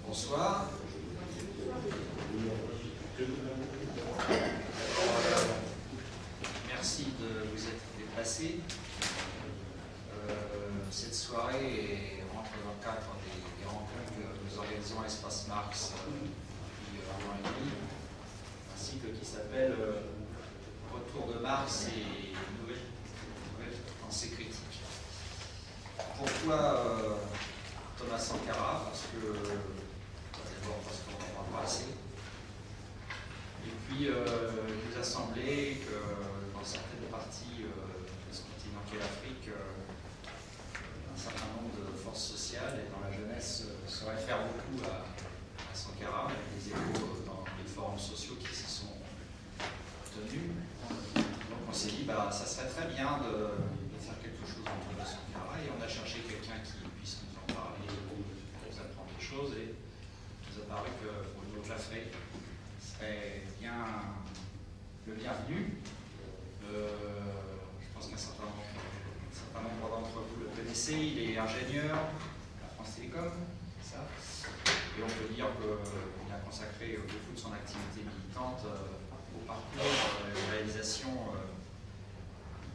Bonsoir. Merci de vous être déplacés. Cette soirée rentre dans le cadre des rencontres que nous organisons à Espace Marx depuis un an et demi, un cycle qui s'appelle Retour de Marx et nouvelles pensées critiques. Pourquoi Thomas Sankara? Parce qu'on en parle pas assez. Et puis, il nous a semblé que dans certaines parties de ce continent qu'est l'Afrique, un certain nombre de forces sociales et dans la jeunesse se réfèrent beaucoup à Sankara, avec des échos dans les forums sociaux qui s'y sont tenus. Donc on s'est dit, ça serait très bien de faire quelque chose autour de Sankara, et on a cherché quelqu'un qui puisse nous en parler, nous apprendre des choses, et il nous a paru que Bruno Claffrey serait bien le bienvenu. Je pense qu'un certain nombre d'entre vous le connaissez. Il est ingénieur à France Télécom, c'est ça. Et on peut dire qu'il a consacré beaucoup de son activité militante au parcours de réalisation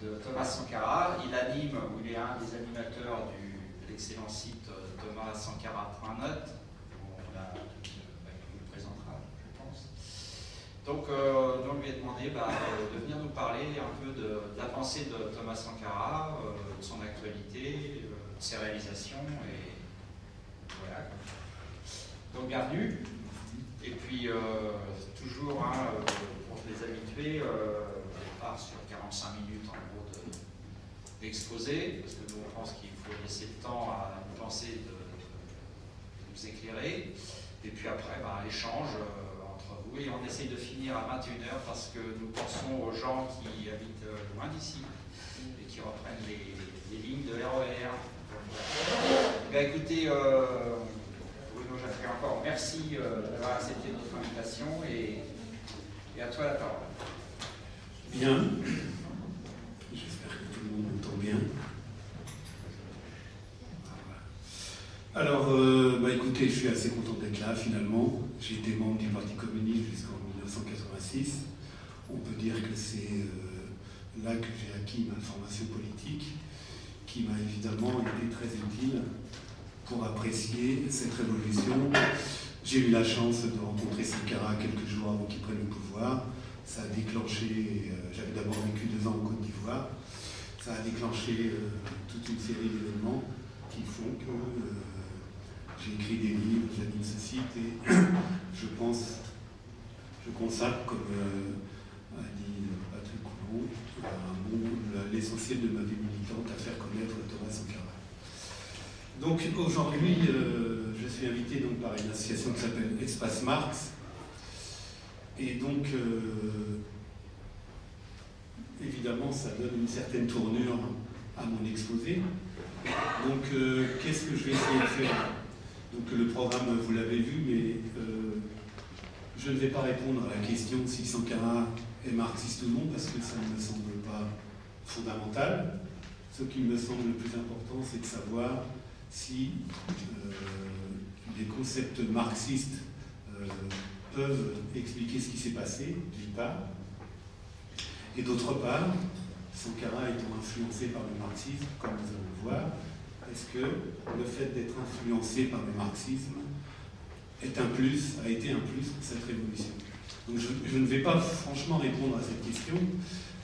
de Thomas Sankara. Il anime, ou il est un des animateurs de l'excellent site thomassankara.net. Il nous présentera, je pense. Donc, on lui a demandé de venir nous parler un peu de la pensée de Thomas Sankara, de son actualité, de ses réalisations, et voilà. Donc, bienvenue. Et puis, toujours, pour les habitués, on part sur 45 minutes en gros d'exposé, parce que nous, on pense qu'il faut laisser le temps à une pensée de nous éclairer. Et puis après, échange entre vous. Et on essaye de finir à 21h parce que nous pensons aux gens qui habitent loin d'ici et qui reprennent les lignes de RER. Écoutez, Bruno Claffrey, encore merci d'avoir accepté notre invitation, et à toi la parole. Bien. J'espère que tout le monde m'entend bien. Alors, écoutez, je suis assez content d'être là, finalement. J'ai été membre du Parti communiste jusqu'en 1986. On peut dire que c'est là que j'ai acquis ma formation politique, qui m'a évidemment été très utile pour apprécier cette révolution. J'ai eu la chance de rencontrer Sankara quelques jours avant qu'il prenne le pouvoir. Ça a déclenché, j'avais d'abord vécu 2 ans en Côte d'Ivoire, ça a déclenché toute une série d'événements qui font que j'ai écrit des livres, j'anime ce site, et je consacre, comme a dit Patrick Coulon, l'essentiel de ma vie militante à faire connaître Thomas Sankara. Donc aujourd'hui, je suis invité par une association qui s'appelle Espace Marx, et donc évidemment ça donne une certaine tournure à mon exposé. Donc qu'est-ce que je vais essayer de faire? Donc le programme, vous l'avez vu, mais je ne vais pas répondre à la question si Sankara est marxiste ou non, parce que ça ne me semble pas fondamental. Ce qui me semble le plus important, c'est de savoir si les concepts marxistes peuvent expliquer ce qui s'est passé, d'une part, et d'autre part, Sankara étant influencé par le marxisme, comme nous allons le voir, est-ce que le fait d'être influencé par le marxisme a été un plus pour cette révolution? Donc je ne vais pas franchement répondre à cette question,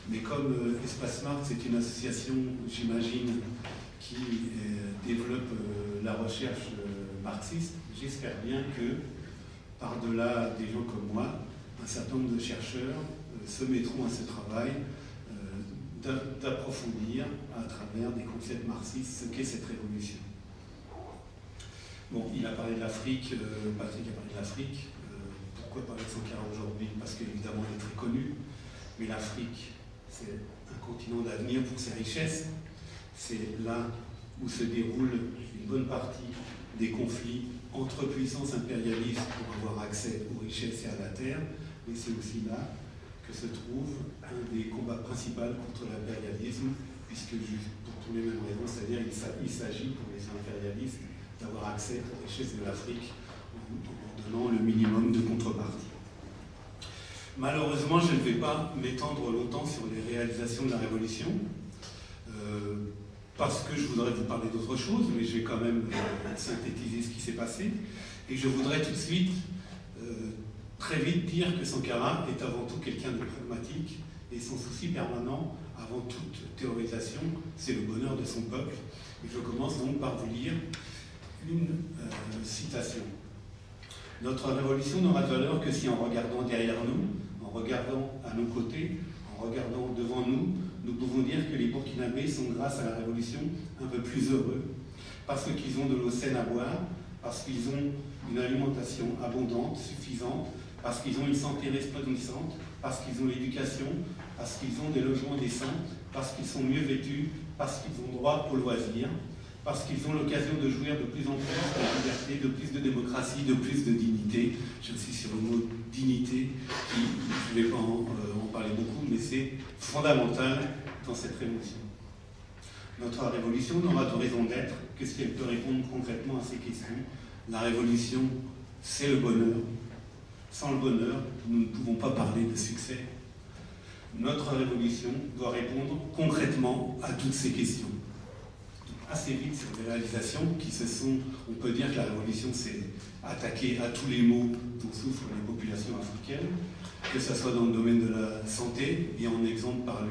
mais comme Espace Marx est une association, j'imagine, qui développe la recherche marxiste, j'espère bien que, par-delà des gens comme moi, un certain nombre de chercheurs se mettront à ce travail d'approfondir à travers des concepts marxistes ce qu'est cette révolution. Bon, il a parlé de l'Afrique, Patrick a parlé de l'Afrique. Pourquoi parler de Sankara aujourd'hui? Parce qu'évidemment, il est très connu, mais l'Afrique, c'est un continent d'avenir pour ses richesses. C'est là où se déroule une bonne partie des conflits entre puissances impérialistes pour avoir accès aux richesses et à la terre, mais c'est aussi là que se trouve un des combats principaux contre l'impérialisme, puisque pour toutes les mêmes raisons, c'est-à-dire qu'il s'agit pour les impérialistes d'avoir accès aux richesses de l'Afrique en donnant le minimum de contrepartie. Malheureusement, je ne vais pas m'étendre longtemps sur les réalisations de la Révolution, parce que je voudrais vous parler d'autre chose, mais je vais quand même synthétiser ce qui s'est passé. Et je voudrais tout de suite, très vite, dire que Sankara est avant tout quelqu'un de pragmatique, et son souci permanent, avant toute théorisation, c'est le bonheur de son peuple. Et je commence donc par vous lire une citation. « Notre révolution n'aura de valeur que si, en regardant derrière nous, en regardant à nos côtés, en regardant devant nous, nous pouvons dire que les Burkinabés sont, grâce à la révolution, un peu plus heureux, parce qu'ils ont de l'eau saine à boire, parce qu'ils ont une alimentation abondante, suffisante, parce qu'ils ont une santé resplendissante, parce qu'ils ont l'éducation, parce qu'ils ont des logements décents, parce qu'ils sont mieux vêtus, parce qu'ils ont droit aux loisirs, parce qu'ils ont l'occasion de jouir de plus en plus de liberté, de plus de démocratie, de plus de dignité. » J'insiste sur le mot dignité, qui, je ne vais pas en parler beaucoup, mais c'est fondamental dans cette révolution. Notre révolution n'aura de raison d'être que si elle peut répondre concrètement à ces questions. La révolution, c'est le bonheur. Sans le bonheur, nous ne pouvons pas parler de succès. Notre révolution doit répondre concrètement à toutes ces questions. Assez vite sur des réalisations qui se sont, on peut dire que la révolution s'est attaquée à tous les maux dont souffrent les populations africaines, que ce soit dans le domaine de la santé, et en exemple par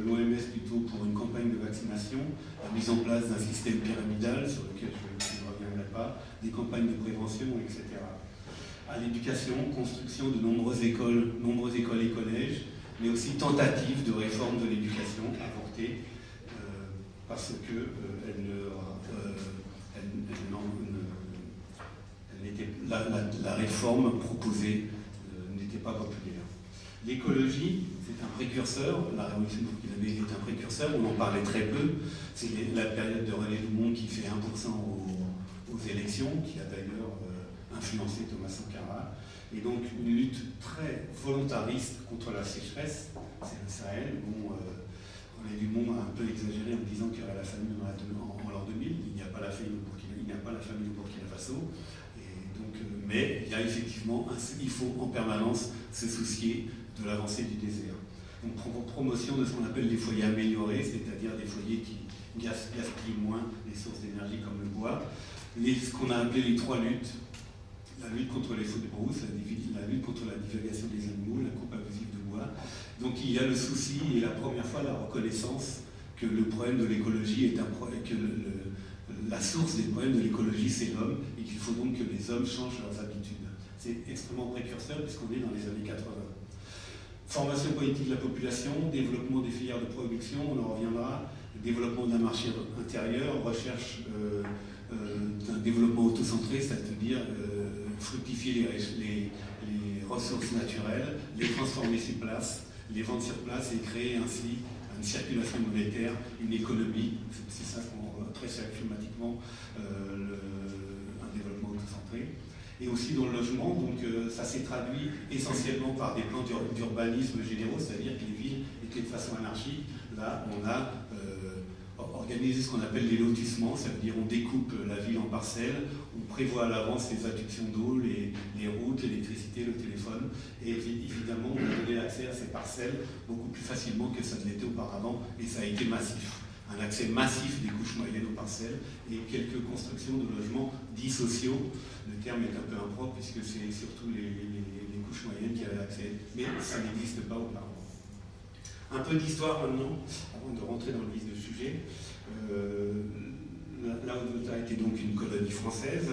l'OMS plutôt pour une campagne de vaccination, la mise en place d'un système pyramidal sur lequel je ne reviendrai pas, des campagnes de prévention, etc. À l'éducation, construction de nombreuses écoles et collèges, mais aussi tentatives de réforme de l'éducation avortées, parce que la réforme proposée n'était pas populaire. L'écologie, c'est un précurseur, la révolution burkinabé est un précurseur, on en parlait très peu, c'est la période de René Dumont qui fait 1% aux élections, qui a d'ailleurs influencé Thomas Sankara, et donc une lutte très volontariste contre la sécheresse, c'est le Sahel. Bon, René Dumont a un peu exagéré en disant qu'il y aurait la famine en l'an 2000, il n'y a pas la famine au Burkina Faso, et donc, mais il y a effectivement, il faut en permanence se soucier de l'avancée du désert. Donc promotion de ce qu'on appelle les foyers améliorés, c'est-à-dire des foyers qui gaspillent moins les sources d'énergie comme le bois, ce qu'on a appelé les trois luttes: la lutte contre les feux de brousse, la lutte contre la divagation des animaux, la coupe abusive de bois. Donc il y a le souci, et la première fois la reconnaissance que le problème de l'écologie est que la source des problèmes de l'écologie c'est l'homme, et qu'il faut donc que les hommes changent leurs habitudes. C'est extrêmement précurseur puisqu'on est dans les années 80. Formation politique de la population, développement des filières de production, on en reviendra, développement d'un marché intérieur, recherche d'un développement autocentré, c'est-à-dire fructifier les ressources naturelles, les transformer sur place, les vendre sur place et créer ainsi une circulation monétaire, une économie, c'est ça qu'on voit très schématiquement, un développement autocentré. Et aussi dans le logement, donc ça s'est traduit essentiellement par des plans d'urbanisme généraux, c'est-à-dire que les villes étaient de façon anarchique. Là, on a organisé ce qu'on appelle les lotissements, ça veut dire on découpe la ville en parcelles, on prévoit à l'avance les adductions d'eau, les routes, l'électricité, le téléphone, et évidemment on a donné accès à ces parcelles beaucoup plus facilement que ça ne l'était auparavant, et ça a été massif. Un accès massif des couches moyennes aux parcelles et quelques constructions de logements dits sociaux. Le terme est un peu impropre puisque c'est surtout les couches moyennes qui avaient accès, mais ça n'existe pas auparavant. Un peu d'histoire maintenant, avant de rentrer dans le vif du sujet. La Haute-Volta était donc une colonie française.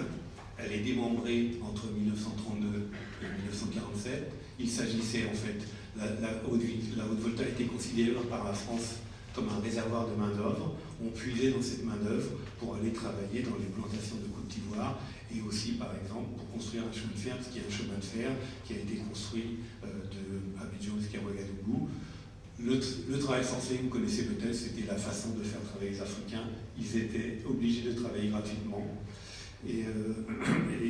Elle est démembrée entre 1932 et 1947. Il s'agissait en fait, la Haute-Volta était considérée par la France comme un réservoir de main-d'œuvre. On puisait dans cette main-d'œuvre pour aller travailler dans les plantations de Côte d'Ivoire et aussi, par exemple, pour construire un chemin de fer, parce qu'il y a un chemin de fer qui a été construit de Abidjan jusqu'à Ouagadougou. Le travail forcé, vous connaissez peut-être, c'était la façon de faire travailler les Africains. Ils étaient obligés de travailler gratuitement. Et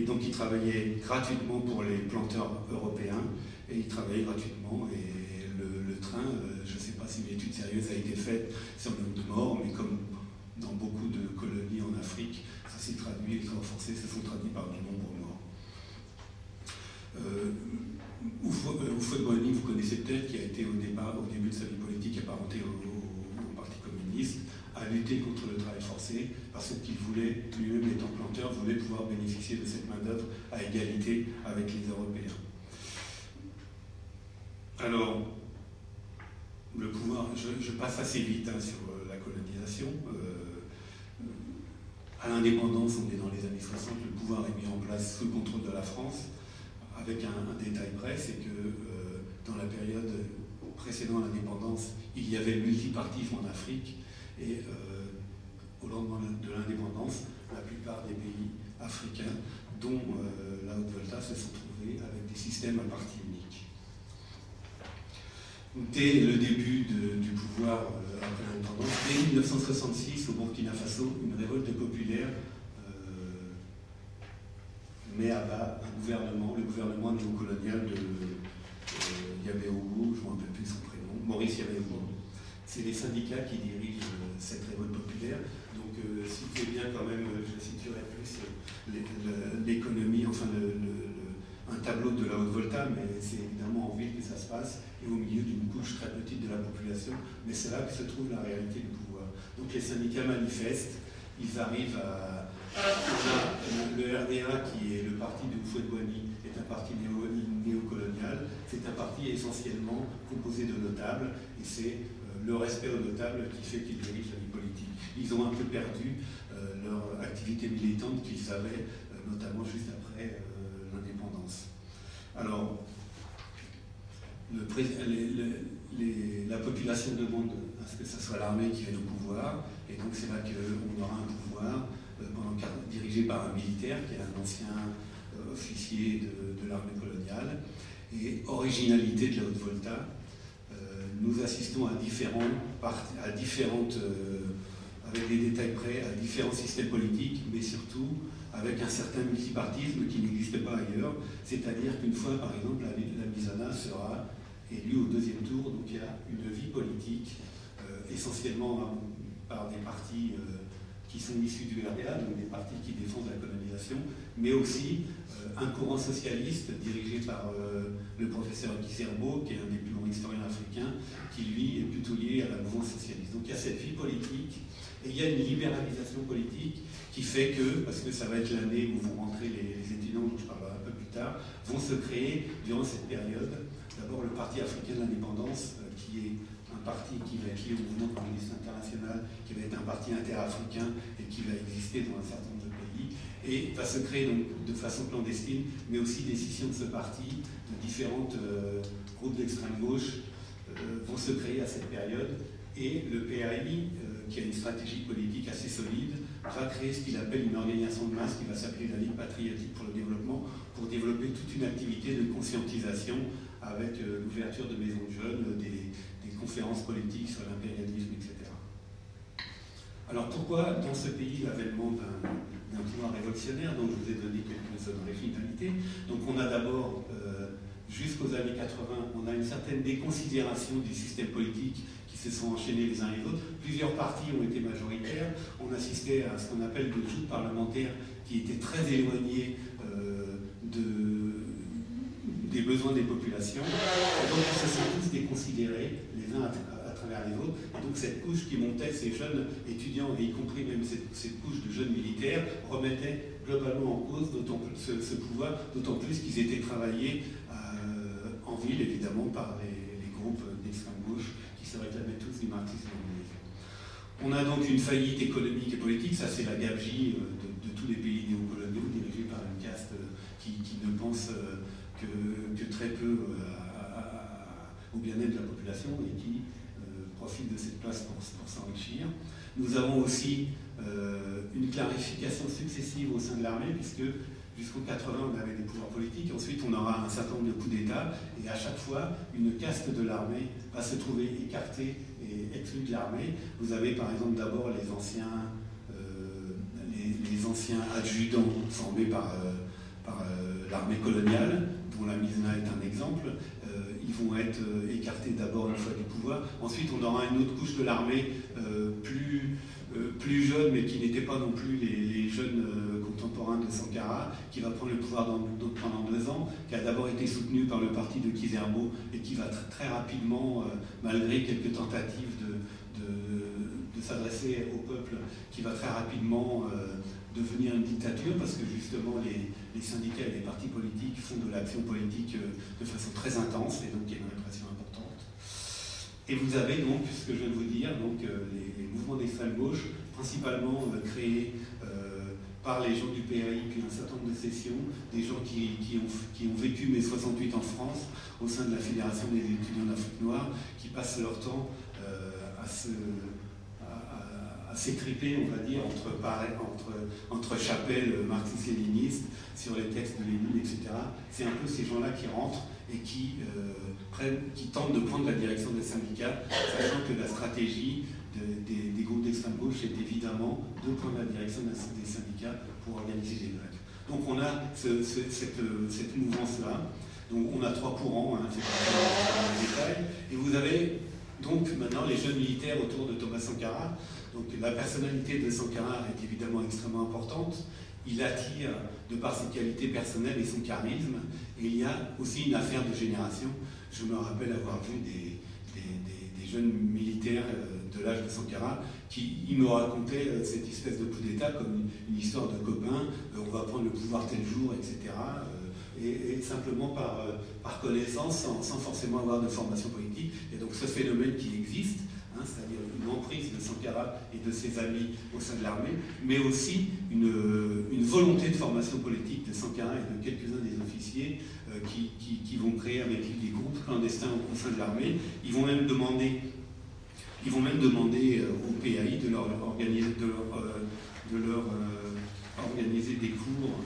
donc ils travaillaient gratuitement pour les planteurs européens, et ils travaillaient gratuitement. Et le train, je ne sais pas si une étude sérieuse a été faite sur le nombre de morts, mais comme dans beaucoup de colonies en Afrique, Ça s'est traduit, les travaux forcés se sont traduits par du nombre mort. Houphouët-Boigny, vous connaissez peut-être, qui a été au début de sa vie politique apparenté au Parti communiste, a lutté contre le travail forcé parce qu'il voulait, lui-même étant planteur, voulait pouvoir bénéficier de cette main-d'œuvre à égalité avec les Européens. Alors, le pouvoir, je passe assez vite sur la colonisation. À l'indépendance, on est dans les années 60, le pouvoir est mis en place sous le contrôle de la France, avec un détail près, c'est que dans la période précédant l'indépendance, il y avait le multipartisme en Afrique, et au lendemain de l'indépendance, la plupart des pays africains, dont la Haute-Volta, se sont trouvés avec des systèmes à parti unique. Dès le début du pouvoir après l'indépendance, dès 1966, au Burkina Faso, une révolte populaire met à bas un gouvernement, le gouvernement néocolonial de Yaméougou, je ne me rappelle plus son prénom, Maurice Yaméougou. C'est les syndicats qui dirigent cette révolte populaire. Donc, si vous voulez bien, quand même, je situerai plus l'économie, enfin un tableau de la Haute-Volta, mais c'est évidemment en ville que ça se passe, et au milieu d'une couche très petite de la population, mais c'est là que se trouve la réalité du pouvoir. Donc les syndicats manifestent, ils arrivent à... Le RDA, qui est le parti de Houphouët-Boigny, est un parti néocolonial, c'est un parti essentiellement composé de notables, et c'est le respect aux notables qui fait qu'ils dirigent la vie politique. Ils ont un peu perdu leur activité militante qu'ils avaient, notamment juste après l'indépendance. Alors, la population demande à ce que ce soit l'armée qui vienne au pouvoir, et donc c'est là qu'on aura un pouvoir dirigé par un militaire qui est un ancien officier de l'armée coloniale. Et originalité de la Haute-Volta, nous assistons à différentes, avec des détails près, à différents systèmes politiques, mais surtout avec un certain multipartisme qui n'existe pas ailleurs. C'est-à-dire qu'une fois, par exemple, la Misana sera élue au deuxième tour, donc il y a une vie politique essentiellement par des partis qui sont issus du RDA, donc des partis qui défendent la colonisation, mais aussi un courant socialiste dirigé par le professeur Guy Serbeau, qui est un des plus grands historiens africains, qui lui est plutôt lié à la mouvance socialiste. Donc il y a cette vie politique, et il y a une libéralisation politique qui fait que, parce que ça va être l'année où vont rentrer les étudiants, dont je parlerai un peu plus tard, vont se créer durant cette période, d'abord le Parti africain de l'indépendance, qui est un parti qui va être lié au mouvement communiste international, qui va être un parti interafricain et qui va exister dans un certain nombre de pays, et va se créer donc de façon clandestine, mais aussi des scissions de ce parti, de différents groupes d'extrême gauche vont se créer à cette période, et le PAI, qui a une stratégie politique assez solide, va créer ce qu'il appelle une organisation de masse qui va s'appeler la Ligue patriotique pour le développement, pour développer toute une activité de conscientisation avec l'ouverture de maisons de jeunes, des conférences politiques sur l'impérialisme, etc. Alors pourquoi dans ce pays l'avènement d'un pouvoir révolutionnaire, dont je vous ai donné quelques finalités. Donc on a d'abord, jusqu'aux années 80, on a une certaine déconsidération du système politique qui se sont enchaînés les uns les autres. Plusieurs partis ont été majoritaires. On assistait à ce qu'on appelle des joutes parlementaires qui étaient très éloignées des besoins des populations. Et donc ils se sont tous déconsidérés les uns à travers les autres. Et donc cette couche qui montait, ces jeunes étudiants, et y compris même cette couche de jeunes militaires, remettait globalement en cause ce pouvoir, d'autant plus qu'ils étaient travaillés en ville, évidemment, par les groupes d'extrême gauche qui se réclamaient tous du marxisme-léninisme. On a donc une faillite économique et politique, ça c'est la gabegie de tous les pays néocoloniaux, dirigés par une caste qui ne pense que très peu au bien-être de la population et qui profite de cette place pour s'enrichir. Nous avons aussi une clarification successive au sein de l'armée, puisque jusqu'en 80, on avait des pouvoirs politiques, ensuite on aura un certain nombre de coups d'État, et à chaque fois, une caste de l'armée va se trouver écartée et exclue de l'armée. Vous avez par exemple d'abord les anciens adjudants formés par l'armée coloniale, dont la Misna est un exemple. ils vont être écartés d'abord une fois du pouvoir. Ensuite, on aura une autre couche de l'armée plus jeune, mais qui n'était pas non plus les jeunes contemporains de Sankara, qui va prendre le pouvoir pendant 2 ans, qui a d'abord été soutenu par le parti de Kizerbo et qui va très rapidement, malgré quelques tentatives de s'adresser au peuple, qui va très rapidement devenir une dictature, parce que justement les syndicats et les partis politiques font de l'action politique de façon très intense, et donc il y a une répression importante. Et vous avez donc, ce que je viens de vous dire, donc, les mouvements d'extrême gauche, principalement créés par les gens du PAI, puis un certain nombre de sections, des gens qui ont vécu mai 68 en France, au sein de la Fédération des étudiants d'Afrique noire, qui passent leur temps à s'étriper, on va dire, entre chapelles marxistes-léninistes, sur les textes de Lénine, etc. C'est un peu ces gens-là qui rentrent et qui tentent de prendre la direction des syndicats, sachant que la stratégie des groupes d'extrême gauche est évidemment de prendre la direction des syndicats pour organiser des grèves. Donc on a cette mouvance-là. Donc on a 3 courants, c'est pas le détail. Et vous avez donc maintenant les jeunes militaires autour de Thomas Sankara. Donc la personnalité de Sankara est évidemment extrêmement importante. Il attire de par ses qualités personnelles et son charisme. Et il y a aussi une affaire de génération. Je me rappelle avoir vu des jeunes militaires de l'âge de Sankara qui me racontaient cette espèce de coup d'État comme une histoire de copains. On va prendre le pouvoir tel jour, etc. Et simplement par connaissance, sans forcément avoir de formation politique. Et donc ce phénomène qui existe, c'est-à-dire une emprise de Sankara et de ses amis au sein de l'armée, mais aussi une volonté de formation politique de Sankara et de quelques-uns des officiers qui vont créer avec lui des groupes clandestins au sein de l'armée. Ils vont même demander au PAI de leur organiser des cours,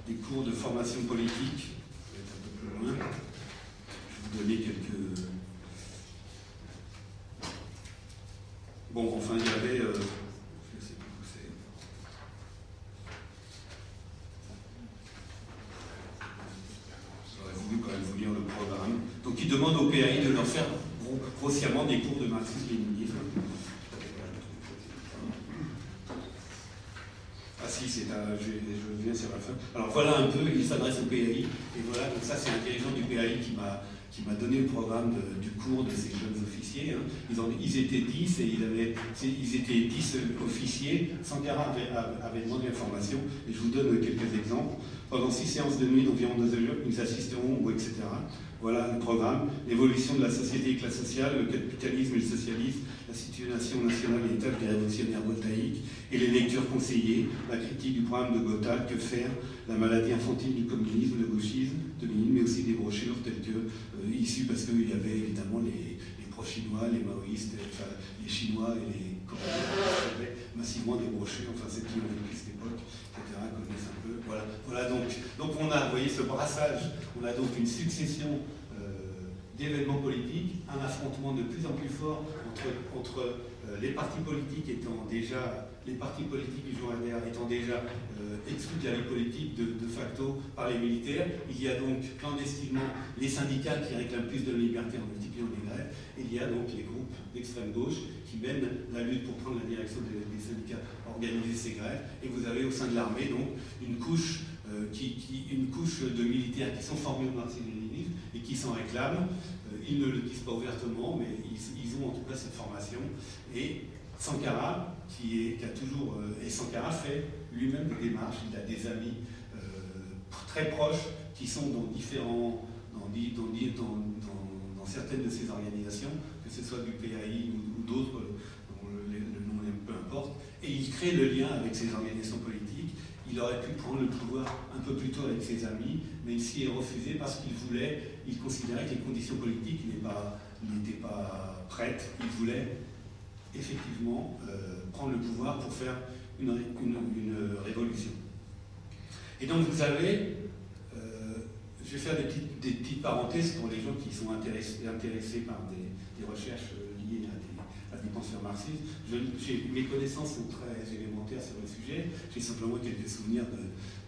des cours de formation politique. Je vais être un peu plus loin. Je vais vous donner quelques... Bon, enfin, il y avait... je sais plus où c'est. J'aurais voulu quand même vous lire le programme. Donc, ils demandent au PAI de leur faire grossièrement des cours de marxisme-léninisme. Ah si, je viens sur la fin. Alors voilà un peu, il s'adresse au PAI, et voilà, donc ça c'est un dirigeant du PAI qui m'a donné le programme du cours de ces jeunes officiers. Ils étaient 10 et ils étaient 10 officiers. Sankara avait demandé l'information, et je vous donne quelques exemples. Pendant 6 séances de nuit d'environ 2 heures, nous assisterons, etc. Voilà le programme. L'évolution de la société et classe sociale, le capitalisme et le socialisme, la situation nationale et les tâches des révolutionnaires voltaïques, et les lectures conseillées, la critique du programme de Gotha, que faire, la maladie infantile du communisme, le gauchisme de Lénine, mais aussi des brochures telles que, issues parce qu'il y avait évidemment les pro-chinois, les maoïstes, enfin, les chinois et les coréens qui avaient massivement des brochures, enfin ceux qui ont vécu cette époque, etc., connaissent un peu. Voilà donc on a, vous voyez, ce brassage, on a donc une succession d'événements politiques, un affrontement de plus en plus fort entre les partis politiques du jour LR étant déjà exclus de la vie politique de facto par les militaires. Il y a donc clandestinement les syndicats qui réclament plus de liberté en multipliant les grèves, et il y a donc les groupes d'extrême gauche qui mènent la lutte pour prendre la direction des syndicats, organiser ces grèves, et vous avez au sein de l'armée donc une couche de militaires qui sont formés au marxisme-léninisme et qui s'en réclament. Ils ne le disent pas ouvertement, mais ils ont en tout cas cette formation. Et Sankara, Sankara fait lui-même des démarches, il a des amis très proches qui sont dans certaines de ces organisations, que ce soit du PAI ou d'autres, dont le nom peu importe, et il crée le lien avec ces organisations politiques. Il aurait pu prendre le pouvoir un peu plus tôt avec ses amis, mais il s'y est refusé parce il considérait que les conditions politiques n'étaient pas prêtes. Il voulait effectivement prendre le pouvoir pour faire une révolution. Et donc vous avez je vais faire des petites parenthèses pour les gens qui sont intéressés par des recherches liées à des penseurs marxistes. Mes connaissances sont très élémentaires sur le sujet. J'ai simplement quelques souvenirs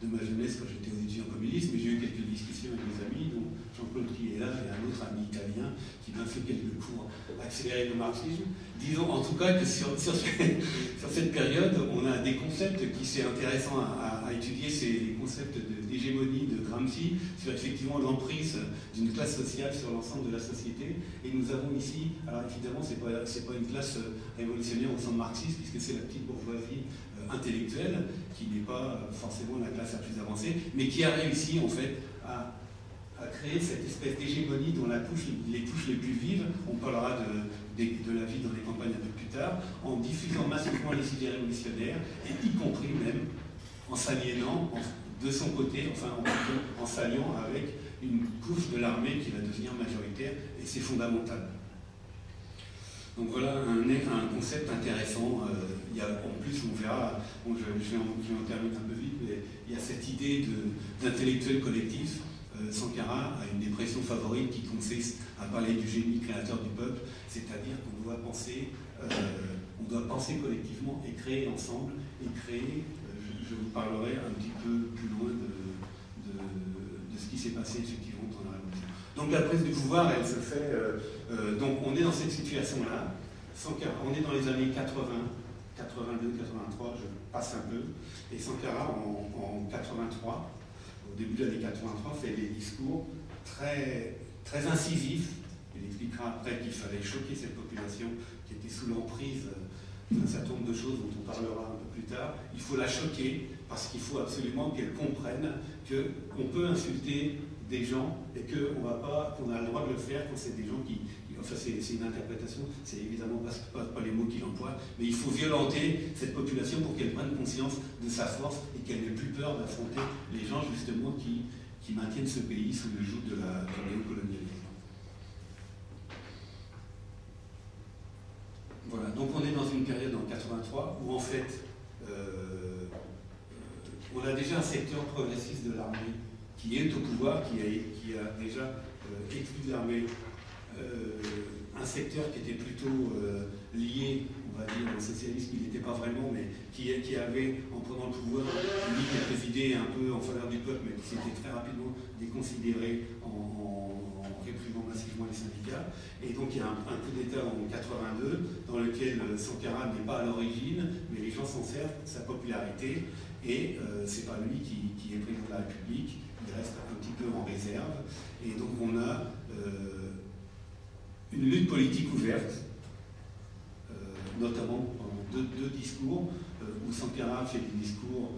de ma jeunesse quand j'étais aux études en communisme, mais j'ai eu quelques discussions avec mes amis, dont Jean-Claude qui est là et un autre ami italien qui m'a fait quelques cours accélérés de marxisme. Disons en tout cas que sur cette période, on a des concepts qui c'est intéressant à étudier, c'est les concepts d'hégémonie de Gramsci sur effectivement l'emprise d'une classe sociale sur l'ensemble de la société. Et nous avons ici, alors évidemment c'est pas une classe révolutionnaire au sens marxiste, puisque c'est la petite bourgeoisie intellectuelle, qui n'est pas forcément la classe la plus avancée, mais qui a réussi en fait à créer cette espèce d'hégémonie dont les touches les plus vives, on parlera de la vie dans les campagnes un peu plus tard, en diffusant massivement les idées révolutionnaires, et y compris même en s'aliénant de son côté, enfin en s'alliant avec une couche de l'armée qui va devenir majoritaire, et c'est fondamental. Donc voilà un concept intéressant. En plus, on verra, je vais en terminer un peu vite, mais il y a cette idée d'intellectuel collectif. Sankara a une dépression favorite qui consiste à parler du génie créateur du peuple, c'est-à-dire qu'on doit penser collectivement et créer ensemble, et créer, je vous parlerai un petit peu plus loin de ce qui s'est passé effectivement pendant la Révolution. Donc la prise du pouvoir, elle se fait, donc on est dans cette situation-là, on est dans les années 80, 82, 83, je passe un peu, et Sankara en 83, au début de l'année 83, fait des discours très, très incisifs. Il expliquera après qu'il fallait choquer cette population qui était sous l'emprise d'un certain nombre de choses dont on parlera un peu plus tard. Il faut la choquer parce qu'il faut absolument qu'elle comprenne qu'on peut insulter des gens et qu'on a le droit de le faire quand c'est des gens qui... Enfin, c'est une interprétation, c'est évidemment pas les mots qu'il emploie, mais il faut violenter cette population pour qu'elle prenne conscience de sa force et qu'elle n'ait plus peur d'affronter les gens justement qui maintiennent ce pays sous le joug de la néocolonialisme. Voilà, donc on est dans une période en 83 où en fait on a déjà un secteur progressiste de l'armée qui est au pouvoir, qui a déjà exclu de l'armée un secteur qui était plutôt lié, on va dire, au socialisme, qui n'était pas vraiment, mais qui avait, en prenant le pouvoir, mis quelques idées un peu en faveur du peuple, mais qui s'était très rapidement déconsidéré en réprimant massivement les syndicats. Et donc il y a un coup d'État en 82, dans lequel Sankara n'est pas à l'origine, mais les gens s'en servent, sa popularité, et c'est pas lui qui est président de la République, il reste un petit peu en réserve. Et donc on a une lutte politique ouverte, notamment pendant deux discours, où Sankara fait des discours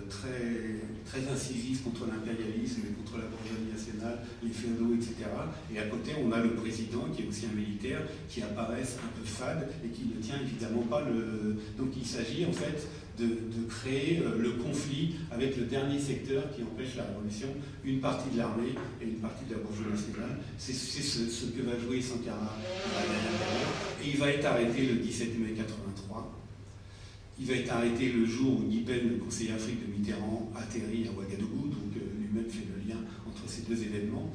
très, très incisifs contre l'impérialisme et contre la bourgeoisie nationale, les féodaux, etc. Et à côté, on a le président, qui est aussi un militaire, qui apparaissent un peu fade et qui ne tient évidemment pas le... Donc il s'agit en fait de créer le conflit avec le dernier secteur qui empêche la révolution, une partie de l'armée et une partie de la bourgeoisie nationale. C'est ce que va jouer Sankara à la dernière période. Et il va être arrêté le 17 mai 83. Il va être arrêté le jour où Guy-Pen, le conseiller Afrique de Mitterrand, atterrit à Ouagadougou, donc lui-même fait le lien entre ces deux événements.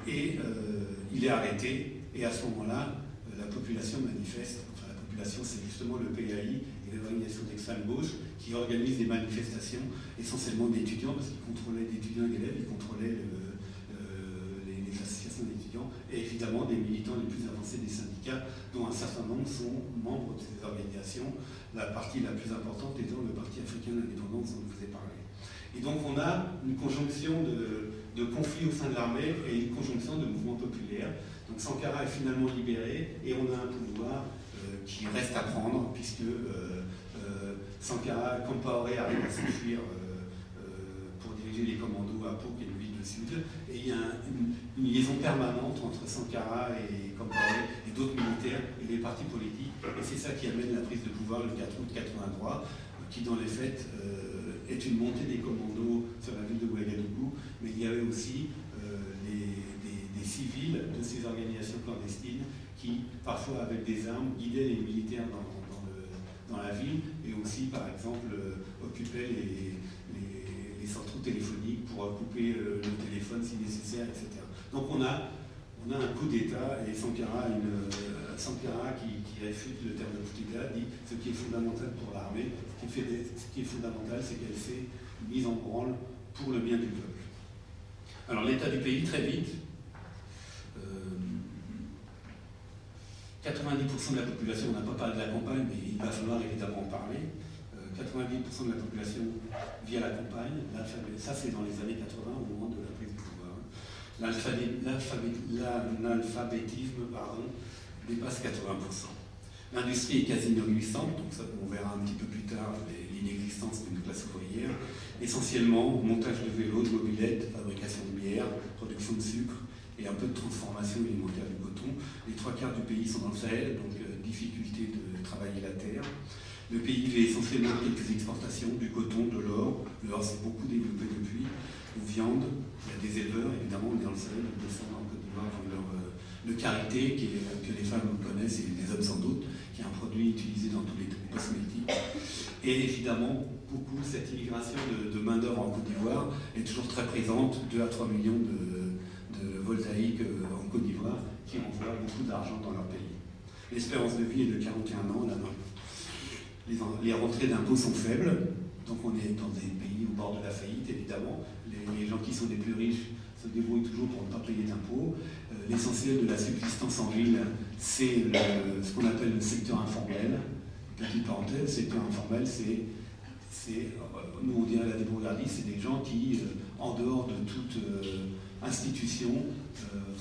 Il est arrêté, et à ce moment-là, la population manifeste. Enfin, la population, c'est justement le PAI et l'organisation d'extrême gauche qui organisent des manifestations, essentiellement d'étudiants, parce qu'ils contrôlaient d'étudiants et d'élèves, ils contrôlaient les associations d'étudiants, et évidemment des militants les plus avancés des syndicats, dont un certain nombre sont membres de ces organisations, la partie la plus importante étant le Parti africain d'indépendance dont je vous ai parlé. Et donc on a une conjonction de conflits au sein de l'armée et une conjonction de mouvements populaires. Donc Sankara est finalement libéré et on a un pouvoir qui reste à prendre, puisque Sankara, Compaoré arrive à s'enfuir pour diriger les commandos à Pau, qui est une ville du sud, et il y a une liaison permanente entre Sankara et Compaoré et d'autres militaires et les partis politiques, et c'est ça qui amène la prise de pouvoir le 4 août 83, qui dans les faits est une montée des commandos sur la ville de Ouagadougou, mais il y avait aussi des civils de ces organisations clandestines qui, parfois avec des armes, guidaient les militaires dans la ville et aussi, par exemple, occupaient les des centraux téléphoniques pour couper le téléphone si nécessaire, etc. Donc on a un coup d'État et Sankara, qui réfute le terme de coup d'État, dit ce qui est fondamental pour l'armée, ce qui est fondamental, c'est qu'elle s'est mise en branle pour le bien du peuple. Alors l'état du pays, très vite, 90% de la population, on n'a pas parlé de la campagne, mais il va falloir évidemment en parler. 90% de la population vit à la campagne. Ça, c'est dans les années 80, au moment de la prise du pouvoir. L'analphabétisme dépasse 80%. L'industrie est quasi inexistante, donc ça, on verra un petit peu plus tard l'inexistence d'une classe ouvrière. Essentiellement, montage de vélos, de mobylettes, fabrication de bière, production de sucre et un peu de transformation alimentaire du coton. Les 3/4 du pays sont dans le Sahel, donc difficulté de travailler la terre. Le pays vit essentiellement de quelques exportations, du coton, de l'or. L'or s'est beaucoup développé depuis. De viande, il y a des éleveurs, évidemment, on est dans le Sahel, les descendants en Côte d'Ivoire font le karité, que les femmes connaissent et les hommes sans doute, qui est un produit utilisé dans tous les cosmétiques. Et évidemment, beaucoup, cette immigration de main-d'œuvre en Côte d'Ivoire est toujours très présente, 2 à 3 millions de voltaïques en Côte d'Ivoire, qui envoient beaucoup d'argent dans leur pays. L'espérance de vie est de 41 ans là-bas. Les rentrées d'impôts sont faibles, donc on est dans des pays au bord de la faillite, évidemment. Les gens qui sont les plus riches se débrouillent toujours pour ne pas payer d'impôts. L'essentiel de la subsistance en ville, c'est ce qu'on appelle le secteur informel. Petite parenthèse, le secteur informel, nous on dirait la débrouillardise, c'est des gens qui, en dehors de toute institution,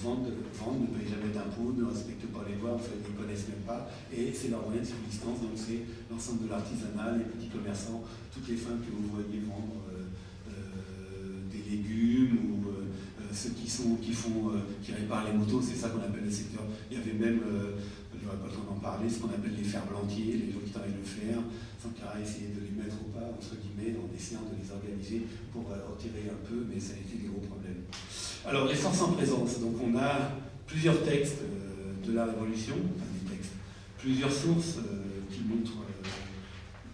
vendent, ne payent jamais d'impôts, ne respectent pas les lois, en fait, ils ne connaissent même pas, et c'est leur moyen de subsistance, donc c'est l'ensemble de l'artisanat, les petits commerçants, toutes les femmes que vous voyez vendre des légumes, ou ceux qui réparent les motos, c'est ça qu'on appelle le secteur. Il y avait même, je n'aurais pas le temps d'en parler, ce qu'on appelle les ferblantiers, les gens qui travaillent le fer. Sankara a essayé de les mettre au pas, entre guillemets, en essayant de les organiser pour retirer un peu, mais ça a été des gros problèmes. Alors, les forces en présence. Donc, on a plusieurs textes de la Révolution, plusieurs sources qui montrent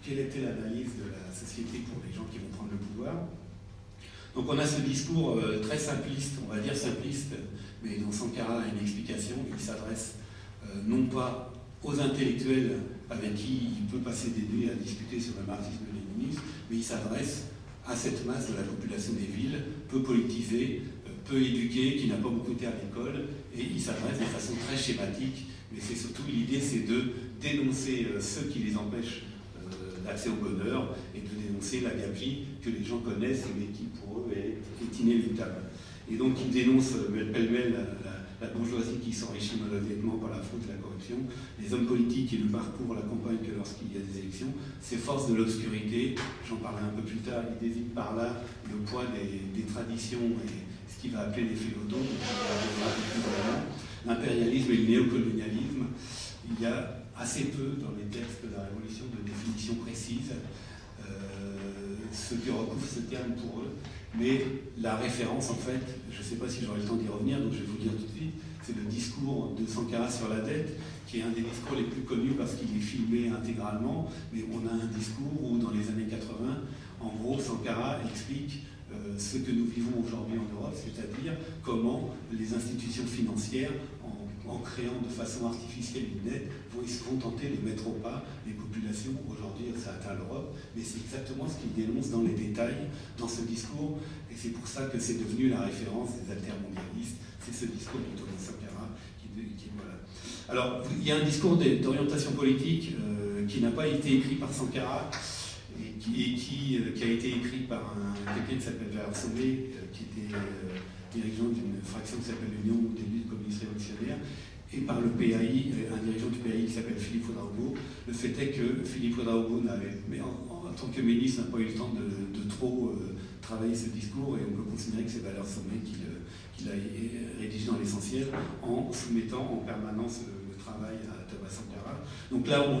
quelle était l'analyse de la société pour les gens qui vont prendre le pouvoir. Donc on a ce discours très simpliste, on va dire simpliste, mais dont Sankara a une explication. Il s'adresse non pas aux intellectuels avec qui il peut passer des nuits à discuter sur le marxisme-léninisme, mais il s'adresse à cette masse de la population des villes, peu politisée, peu éduquée, qui n'a pas beaucoup été à l'école, et il s'adresse de façon très schématique, mais c'est surtout l'idée, c'est de dénoncer ceux qui les empêchent l'accès au bonheur et de dénoncer la gabegie que les gens connaissent mais qui pour eux est inéluctable. Et donc il dénonce pêle-mêle la bourgeoisie qui s'enrichit malhonnêtement par la fraude et la corruption, les hommes politiques qui ne parcourent la campagne que lorsqu'il y a des élections, ces forces de l'obscurité, j'en parlerai un peu plus tard, il désigne par là le poids des traditions et ce qu'il va appeler les félotons, l'impérialisme et le néocolonialisme. Il y a assez peu dans les textes de la Révolution de définitions précises, ce que recouvre ce terme pour eux, mais la référence en fait, je ne sais pas si j'aurai le temps d'y revenir, donc je vais vous le dire tout de suite, c'est le discours de Sankara sur la dette, qui est un des discours les plus connus parce qu'il est filmé intégralement, mais on a un discours où dans les années 80, en gros Sankara explique ce que nous vivons aujourd'hui en Europe, c'est-à-dire comment les institutions financières, en créant de façon artificielle une dette, vont se contenter de mettre au pas les populations. Aujourd'hui, ça atteint l'Europe, mais c'est exactement ce qu'il dénonce dans les détails, dans ce discours, et c'est pour ça que c'est devenu la référence des altermondialistes. C'est ce discours de Thomas Sankara qui voilà. Alors, il y a un discours d'orientation politique qui n'a pas été écrit par Sankara, et qui a été écrit par quelqu'un qui s'appelle Gérard Sommet, qui était dirigeant d'une fraction qui s'appelle l'Union des luttes communistes révolutionnaires, et par le PAI, un dirigeant du PAI qui s'appelle Philippe Ouedraogo. Le fait est que Philippe Ouedraogo, en tant que ministre, n'a pas eu le temps de trop travailler ce discours, et on peut considérer que c'est Valère Sommet qui l'a rédigé dans l'essentiel, en soumettant en permanence le travail à Thomas Sankara. Donc là, on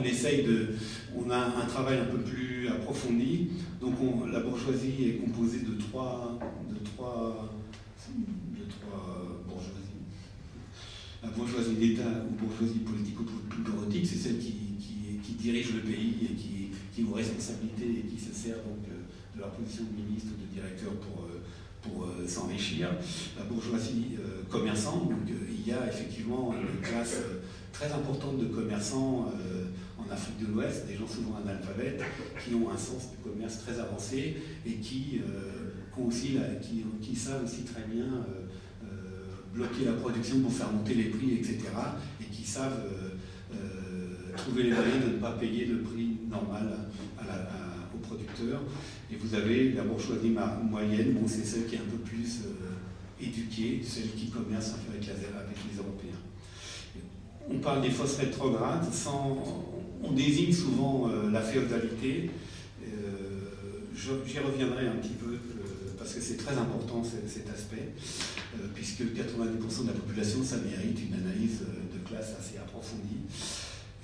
a un travail un peu plus approfondi. Donc la bourgeoisie est composée de trois bourgeoisies. La bourgeoisie d'État ou bourgeoisie politico-bureautique, c'est celle qui dirige le pays et qui est aux responsabilités et qui se sert donc de leur position de ministre ou de directeur pour s'enrichir. La bourgeoisie commerçante, donc il y a effectivement une classe très importante de commerçants en Afrique de l'Ouest, des gens souvent analphabètes, qui ont un sens du commerce très avancé et qui savent aussi très bien bloquer la production pour faire monter les prix, etc. Et qui savent trouver les moyens de ne pas payer le prix normal aux producteurs. Et vous avez la bourgeoisie moyenne, bon, c'est celle qui est un peu plus éduquée, celle qui commerce un peu avec les Européens. On parle des fosses rétrogrades, on désigne souvent la féodalité. J'y reviendrai un petit peu parce que c'est très important cet aspect, puisque 90% de la population, ça mérite une analyse de classe assez approfondie.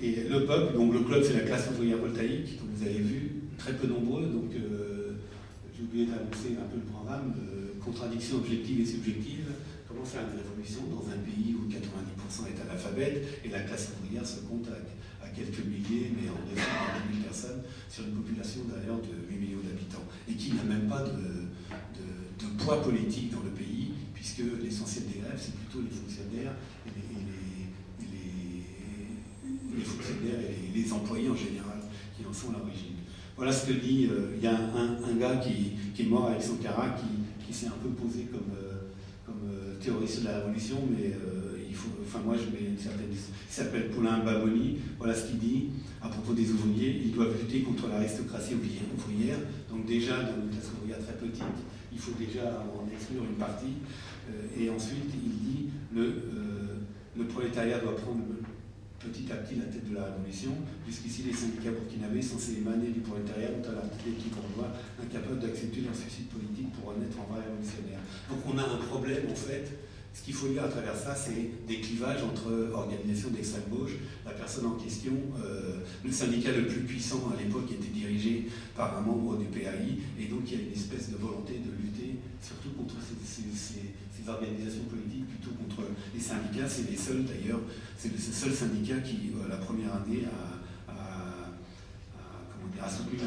Et le peuple, donc le club, c'est la classe ouvrière voltaïque, donc vous avez vu, très peu nombreux, donc j'ai oublié d'annoncer un peu le programme de contradiction objective et subjective. Comment faire une révolution dans un pays où 90% est analphabète et la classe ouvrière se compte à quelques milliers, mais en dessous de 10 000 personnes, sur une population d'ailleurs de 8 millions d'habitants, et qui n'a même pas de poids politique dans le pays, puisque l'essentiel des grèves, c'est plutôt les fonctionnaires les fonctionnaires et les employés en général qui en sont l'origine. Voilà ce que dit, il y a un gars qui est mort avec Sankara, qui s'est un peu posé comme théoriste de la révolution, mais moi je mets une certaine... Il s'appelle Paulin Baboni. Voilà ce qu'il dit à propos des ouvriers. Ils doivent lutter contre l'aristocratie ouvrière. Donc déjà, dans une classe ouvrière très petite, il faut déjà en exclure une partie. Et ensuite, il dit le prolétariat doit prendre petit à petit la tête de la révolution. Jusqu'ici, les syndicats burkinabés censés émaner du prolétariat ont à l'article qui bourgeois incapables d'accepter leur suicide politique pour renaître en vrai révolutionnaire. Donc on a un problème en fait. Ce qu'il faut lire à travers ça, c'est des clivages entre organisations d'extrême gauche. La personne en question, le syndicat le plus puissant à l'époque était dirigé par un membre du PAI, et donc il y a une espèce de volonté de lutter surtout contre ces organisations politiques plutôt contre les syndicats. C'est les seuls d'ailleurs, c'est le seul syndicat qui, la première année, a soutenu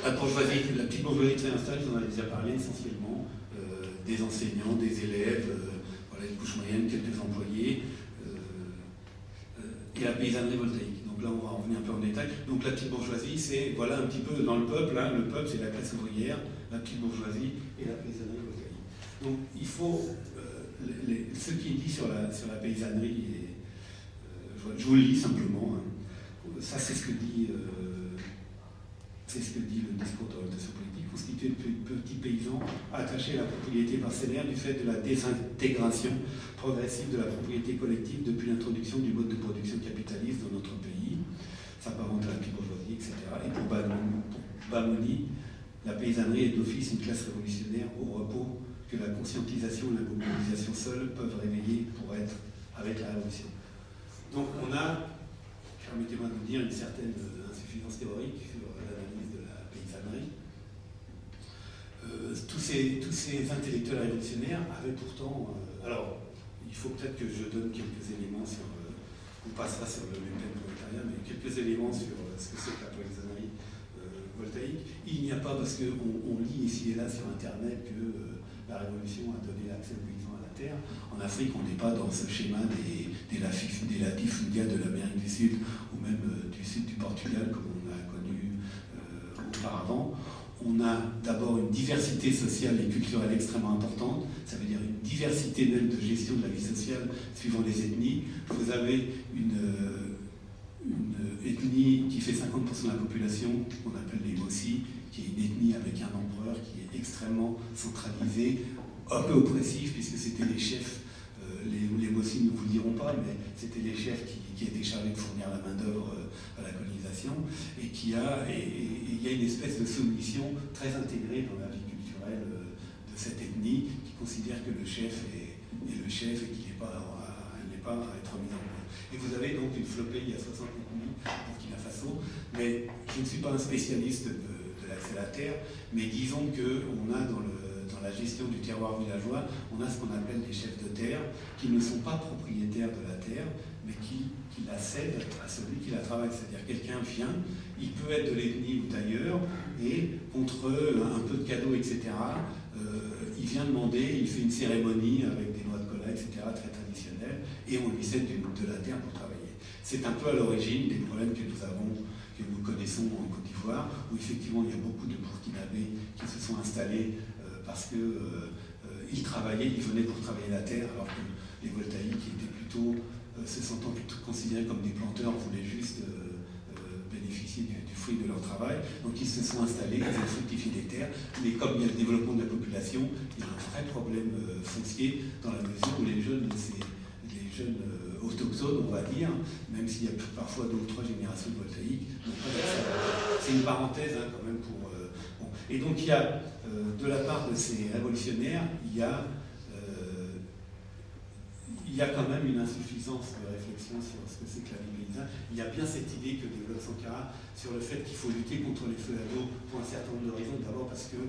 la bourgeoisie, la petite bourgeoisie très installée, on en a déjà parlé essentiellement. Des enseignants, des élèves, voilà, une couche moyenne, quelques employés, et la paysannerie voltaïque. Donc là, on va en revenir un peu en détail. Donc la petite bourgeoisie, c'est, voilà un petit peu dans le peuple, hein, le peuple, c'est la classe ouvrière, la petite bourgeoisie et la paysannerie voltaïque. Donc il faut, ce qui est dit sur la paysannerie, je vous le lis simplement, hein. Ça c'est ce que dit le discours d'orientation politique, constitué de petits paysans attachés à la propriété parcellaire du fait de la désintégration progressive de la propriété collective depuis l'introduction du mode de production capitaliste dans notre pays, s'apparente à la petite bourgeoisie, etc. Et pour Bamoni, la paysannerie est d'office une classe révolutionnaire au repos que la conscientisation et la mobilisation seules peuvent réveiller pour être avec la révolution. Donc on a, permettez-moi de vous dire, une certaine insuffisance théorique sur l'analyse de la paysannerie. Tous ces intellectuels révolutionnaires avaient pourtant... alors, il faut peut-être que je donne quelques éléments sur... on passera sur le même prolétariat, mais quelques éléments sur ce que c'est que la paysannerie voltaïque. Il n'y a pas, parce qu'on lit ici et là sur Internet que la révolution a donné l'accès aux paysans à la terre. En Afrique, on n'est pas dans ce schéma des latifundia de l'Amérique du Sud, ou même du sud du Portugal, comme on a connu auparavant. On a d'abord une diversité sociale et culturelle extrêmement importante, ça veut dire une diversité même de gestion de la vie sociale suivant les ethnies. Vous avez une ethnie qui fait 50% de la population, qu'on appelle les Mossi, qui est une ethnie avec un empereur qui est extrêmement centralisé, un peu oppressif, puisque c'était les chefs, les Mossi ne vous le diront pas, mais c'était les chefs qui étaient chargés de fournir la main-d'œuvre à la colonisation, et il y a une espèce de soumission très intégrée dans la vie culturelle de cette ethnie, qui considère que le chef est le chef et qu'il n'est pas à être mis en cause. Et vous avez donc une flopée, il y a 60 ethnies au Burkina Faso, mais je ne suis pas un spécialiste de l'accès à la terre, mais disons qu'on a dans la gestion du terroir villageois, on a ce qu'on appelle des chefs de terre, qui ne sont pas propriétaires de la terre, mais qui la cède à celui qui la travaille. C'est-à-dire quelqu'un vient, il peut être de l'ethnie ou d'ailleurs, et contre un peu de cadeaux, etc., il vient demander, il fait une cérémonie avec des noix de cola, etc., très traditionnelle, et on lui cède de la terre pour travailler. C'est un peu à l'origine des problèmes que nous connaissons en Côte d'Ivoire, où effectivement il y a beaucoup de Burkinabés qui se sont installés parce qu'ils travaillaient, ils venaient pour travailler la terre, alors que les Voltaïques étaient plutôt, se sentant plutôt considérés comme des planteurs, voulaient juste bénéficier du fruit de leur travail. Donc ils se sont installés, ils ont fructifié des terres, mais comme il y a le développement de la population, il y a un vrai problème foncier dans la mesure où les jeunes autochtones, on va dire, même s'il y a parfois 2 ou 3 générations de Voltaïques, c'est une parenthèse hein, quand même pour... bon. Et donc il y a, de la part de ces révolutionnaires, il y a quand même une insuffisance de réflexion sur ce que c'est que la vie paysanne. Il y a bien cette idée que développe Sankara sur le fait qu'il faut lutter contre les feux à dos pour un certain nombre de raisons. D'abord parce que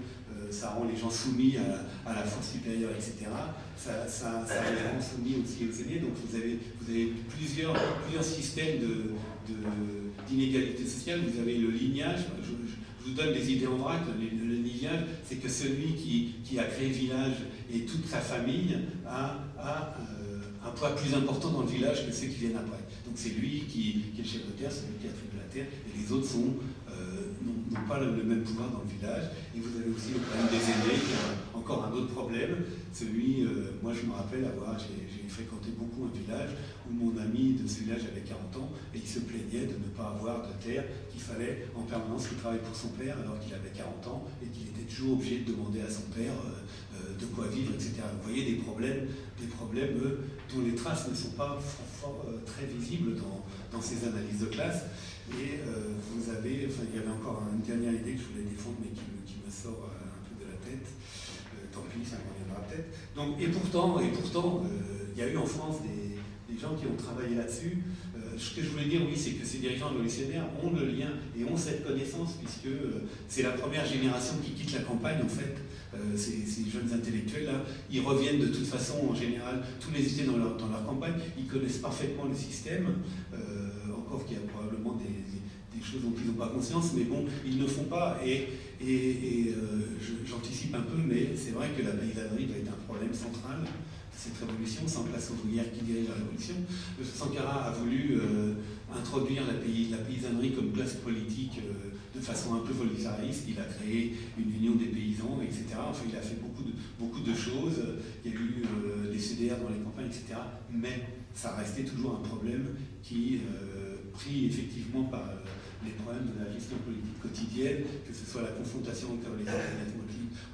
ça rend les gens soumis à la force supérieure, etc. Ça les rend soumis aussi aux aînés. Donc vous avez plusieurs systèmes d'inégalité sociale. Vous avez le lignage. Je vous donne des idées en vrac. Le lignage, c'est que celui qui a créé le village et toute sa famille a un poids plus important dans le village que ceux qui viennent après. Donc c'est lui qui est le chef de terre, c'est lui qui attribue la terre, et les autres n'ont pas le même pouvoir dans le village. Et vous avez aussi le problème des aînés, qui a encore un autre problème. Celui, moi je me rappelle j'ai fréquenté beaucoup un village où mon ami de ce village avait 40 ans et il se plaignait de ne pas avoir de terre, qu'il fallait en permanence qu'il travaille pour son père alors qu'il avait 40 ans et qu'il était toujours obligé de demander à son père de quoi vivre, etc. Vous voyez des problèmes dont les traces ne sont pas très visibles dans ces analyses de classe. Et il y avait encore une dernière idée que je voulais défendre, mais qui me sort un peu de la tête. Tant pis, ça me reviendra peut-être. Donc, et pourtant, il y a eu en France des gens qui ont travaillé là-dessus. Ce que je voulais dire, oui, c'est que ces dirigeants révolutionnaires ont le lien et ont cette connaissance, puisque c'est la première génération qui quitte la campagne, en fait. Ces jeunes intellectuels-là, ils reviennent de toute façon, en général, tous les étés dans leur campagne, ils connaissent parfaitement le système, encore qu'il y a probablement des choses dont ils n'ont pas conscience, mais bon, ils ne le font pas, et j'anticipe un peu, mais c'est vrai que la paysannerie va être un problème central de cette révolution, sans classe ouvrière qui dirige la révolution. Sankara a voulu introduire la paysannerie comme classe politique de façon un peu volontariste. Il a créé une union des paysans, etc. Enfin, il a fait beaucoup de choses. Il y a eu des CDR dans les campagnes, etc. Mais ça restait toujours un problème qui, pris effectivement par les problèmes de la gestion politique quotidienne, que ce soit la confrontation entre les alternatives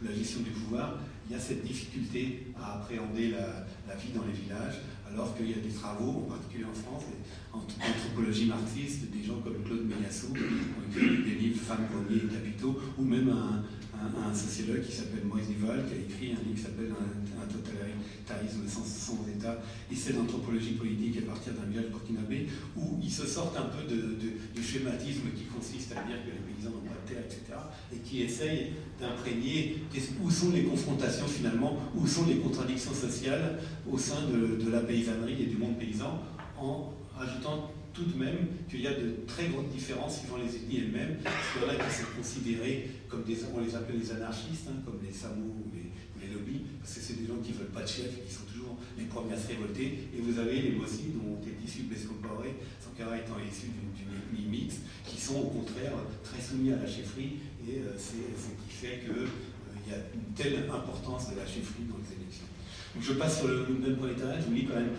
ou la gestion du pouvoir, il y a cette difficulté à appréhender la vie dans les villages, alors qu'il y a des travaux, en particulier en France, en anthropologie marxiste, des gens comme Claude Meillassoux, qui ont écrit des livres Femmes, Greniers et Capitaux, ou même un sociologue qui s'appelle Maurice Duval, qui a écrit un livre qui s'appelle Un totalitarisme sans État, et c'est l'anthropologie politique à partir d'un village burkinabé, où ils se sortent un peu du schématisme qui consiste à dire que les paysans n'ont pas de terre, etc., et qui essayent d'imprégner où sont les confrontations finalement, où sont les contradictions sociales au sein de la paysannerie et du monde paysan, en ajoutant tout de même qu'il y a de très grandes différences suivant les ethnies elles-mêmes, parce qu'il y en a qui sont considérés comme on les appelle les anarchistes, hein, comme les SAMU ou les lobbies, parce que c'est des gens qui ne veulent pas de chef, qui sont toujours les premiers à se révolter, et vous avez les Mossi, dont est issu Blaise Compaoré, Sankara étant issu d'une ethnie mixte, qui sont au contraire très soumis à la chefferie, et c'est ce qui fait qu'il y a une telle importance de la chefferie dans les élections. Donc je passe sur le même prolétariat, je vous lis quand même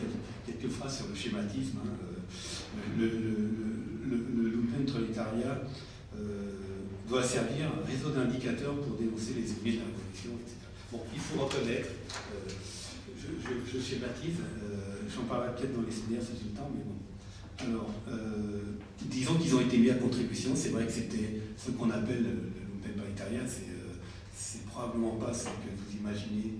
quelques phrases sur le schématisme. Hein. Le lumpenprolétariat doit servir un réseau d'indicateurs pour dénoncer les ennemis de la révolution, etc. Bon, il faut reconnaître, je schématise, j'en parlerai peut-être dans les CDR si j'ai le temps, mais bon. Alors, disons qu'ils ont été mis à contribution, c'est vrai que c'était ce qu'on appelle le lumpenprolétariat, c'est probablement pas ce que vous imaginez,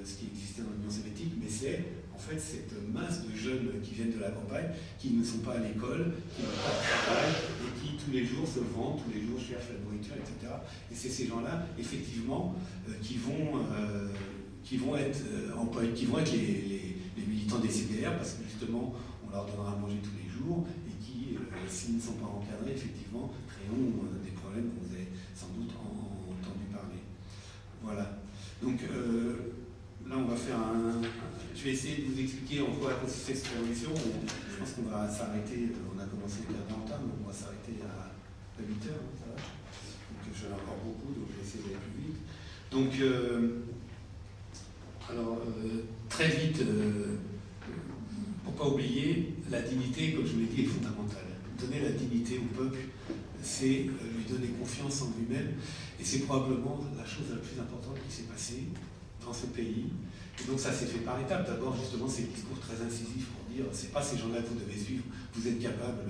ce qui existait dans l'Union soviétique, mais c'est en fait cette masse de jeunes qui viennent de la campagne, qui ne sont pas à l'école, qui n'ont pas de travail, et qui tous les jours se vendent, tous les jours cherchent la nourriture, etc. Et c'est ces gens-là, effectivement, qui vont être les militants des CDR, parce que justement, on leur donnera à manger tous les jours et qui, s'ils ne sont pas encadrés, effectivement, créeront des problèmes dont vous avez sans doute entendu parler. Voilà. Donc là, on va faire je vais essayer de vous expliquer en quoi consistait cette révolution. Je pense qu'on va s'arrêter, on a commencé un quart d'heure en retard, donc on va s'arrêter à 8 heures, ça va. Donc j'en ai encore beaucoup, donc je vais essayer d'aller plus vite. Donc, très vite, pour ne pas oublier, la dignité, comme je vous l'ai dit, est fondamentale. Donner la dignité au peuple, c'est lui donner confiance en lui-même, et c'est probablement la chose la plus importante qui s'est passée dans ce pays. Et donc ça s'est fait par étapes. D'abord, justement, ces discours très incisifs pour dire c'est pas ces gens-là que vous devez suivre, vous êtes capable,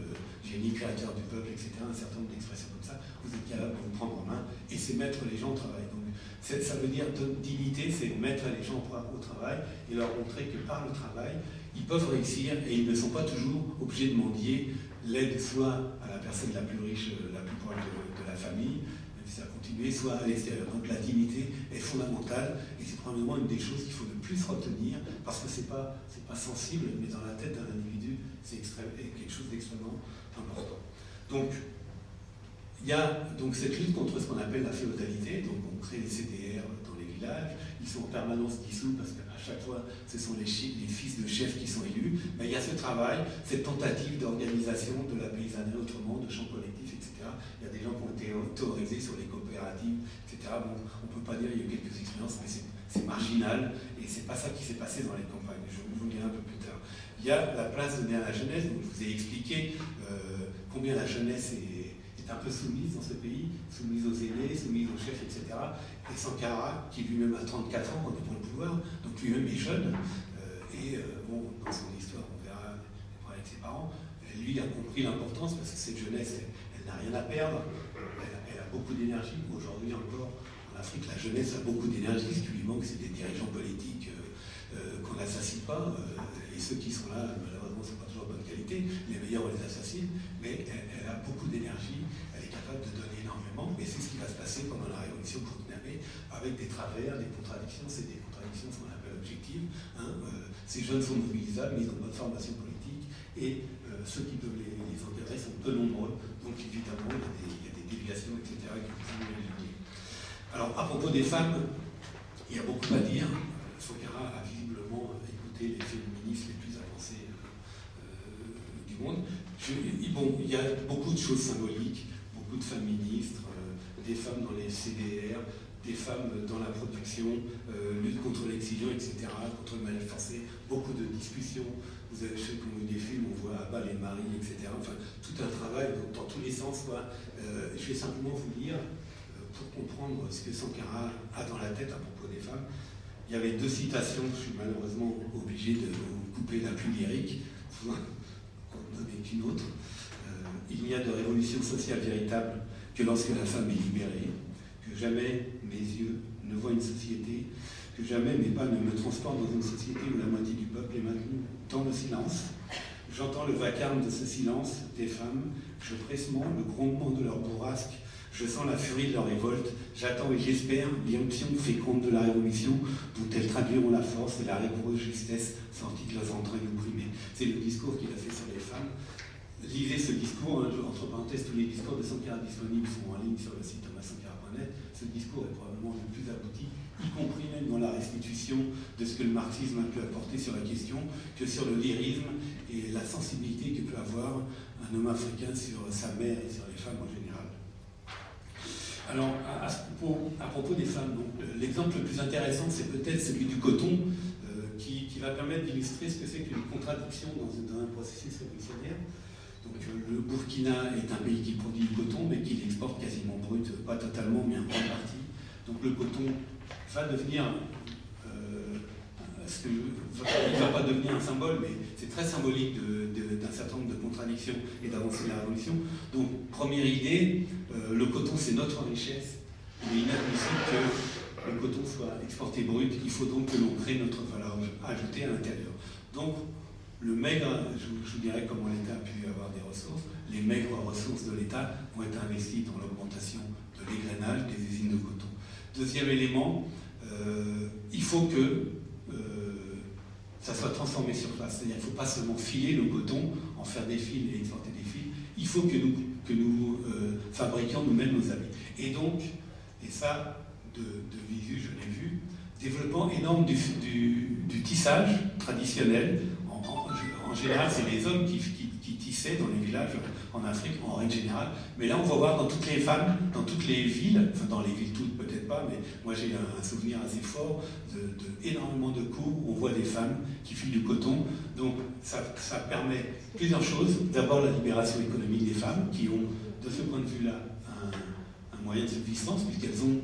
génie créateur du peuple, etc., un certain nombre d'expressions comme ça, vous êtes capable de vous prendre en main, et c'est mettre les gens au travail. Donc ça veut dire dignité, c'est mettre les gens au travail et leur montrer que par le travail, ils peuvent réussir et ils ne sont pas toujours obligés de mendier l'aide soit à la personne la plus riche, la plus proche de la famille, même si ça a continué, soit à l'extérieur. Donc la dignité est fondamentale et c'est probablement une des choses qu'il faut le plus retenir parce que c'est pas sensible, mais dans la tête d'un individu, c'est quelque chose d'extrêmement important. Donc, il y a donc cette lutte contre ce qu'on appelle la féodalité, donc on crée les CDR dans les villages, ils sont en permanence dissous parce qu'à chaque fois ce sont les fils de chefs qui sont élus, mais il y a ce travail, cette tentative d'organisation de la paysannerie autrement, de champs collectifs, etc. Il y a des gens qui ont été théorisés sur les coopératives, etc. Bon, on ne peut pas dire qu'il y a eu quelques expériences, mais c'est marginal, et c'est pas ça qui s'est passé dans les campagnes, je vous le dirai un peu plus tard. Il y a la place donnée à la jeunesse, donc je vous ai expliqué combien la jeunesse est un peu soumise dans ce pays, soumise aux aînés, soumise aux chefs, etc. Et Sankara, qui lui-même a 34 ans quand il prend le pouvoir, donc lui-même est jeune, bon, dans son histoire, on verra avec ses parents, lui a compris l'importance, parce que cette jeunesse, elle n'a rien à perdre, elle a beaucoup d'énergie. Aujourd'hui encore, en Afrique, la jeunesse a beaucoup d'énergie, ce qui lui manque, c'est des dirigeants politiques qu'on n'assassine pas, et ceux qui sont là, malheureusement, ne sont pas toujours de bonne qualité, les meilleurs, on les assassine, mais elle a beaucoup d'énergie, elle est capable de donner énormément, et c'est ce qui va se passer pendant la révolution burkinabé, avec des travers, des contradictions, c'est des contradictions, ce qu'on appelle objectives. Ces jeunes sont mobilisables, mais ils ont pas de formation politique, et ceux qui peuvent les encadrer sont peu nombreux, donc évidemment, il y a des déviations, etc., qui sont éliminées. Alors, à propos des femmes, il y a beaucoup à dire. Sankara a visiblement écouté les féministes les plus avancés du monde. Il y a beaucoup de choses symboliques, beaucoup de femmes ministres, des femmes dans les CDR, des femmes dans la production, lutte contre l'excision, etc., contre le mariage forcé, beaucoup de discussions. Vous avez ceux qui ont vu des films, on voit à bas les maris, etc. Enfin, tout un travail dans tous les sens. Je vais simplement vous lire, pour comprendre ce que Sankara a dans la tête à propos des femmes. Il y avait 2 citations, je suis malheureusement obligé de vous couper la plus lyrique, pour en donner qu'une autre. Il n'y a de révolution sociale véritable que lorsque la femme est libérée, que jamais mes yeux ne voient une société, que jamais mes pas ne me transportent dans une société où la moitié du peuple est maintenue dans le silence. J'entends le vacarme de ce silence des femmes, je pressens le grondement de leur bourrasque, je sens la furie de leur révolte, j'attends et j'espère l'irruption féconde de la révolution dont elles traduiront la force et la rigoureuse justesse sortie de leurs entrailles opprimées. C'est le discours qu'il a fait sur les femmes. Lisez ce discours, entre parenthèses, tous les discours de Sankara disponibles sont en ligne sur le site thomasankara.net. Ce discours est probablement le plus abouti, y compris même dans la restitution de ce que le marxisme a pu apporter sur la question, que sur le lyrisme et la sensibilité que peut avoir un homme africain sur sa mère et sur les femmes en général. Alors, à propos des femmes, l'exemple le plus intéressant, c'est peut-être celui du coton, qui va permettre d'illustrer ce que c'est qu'une contradiction dans un processus révolutionnaire. Donc, le Burkina est un pays qui produit du coton, mais qui l'exporte quasiment brut, pas totalement, mais en grande partie. Donc, le coton va devenir, il ne va pas devenir un symbole, mais c'est très symbolique d'un certain nombre de contradictions et d'avancées de la révolution. Donc, première idée, le coton c'est notre richesse, il est inadmissible que le coton soit exporté brut, il faut donc que l'on crée notre valeur ajoutée à l'intérieur. Donc, le maigre, je vous dirais comment l'État a pu avoir des ressources, les maigres ressources de l'État vont être investies dans l'augmentation de l'égrainage des usines de coton. Deuxième élément, il faut que ça soit transformé sur place. C'est-à-dire qu'il ne faut pas seulement filer le coton, en faire des fils et exporter des fils. Il faut que nous fabriquions nous-mêmes nos habits. Et donc, et ça, de visu, je l'ai vu, développement énorme du tissage traditionnel. En général, c'est les hommes qui tissaient dans les villages en Afrique, en règle générale. Mais là, on va voir dans toutes les femmes, dans toutes les villes, enfin dans les villes toutes peut-être pas, mais moi j'ai un souvenir assez fort de énormément de coups où on voit des femmes qui filent du coton. Donc ça permet plusieurs choses. D'abord la libération économique des femmes qui ont, de ce point de vue-là, un moyen de subsistance, puisqu'elles ont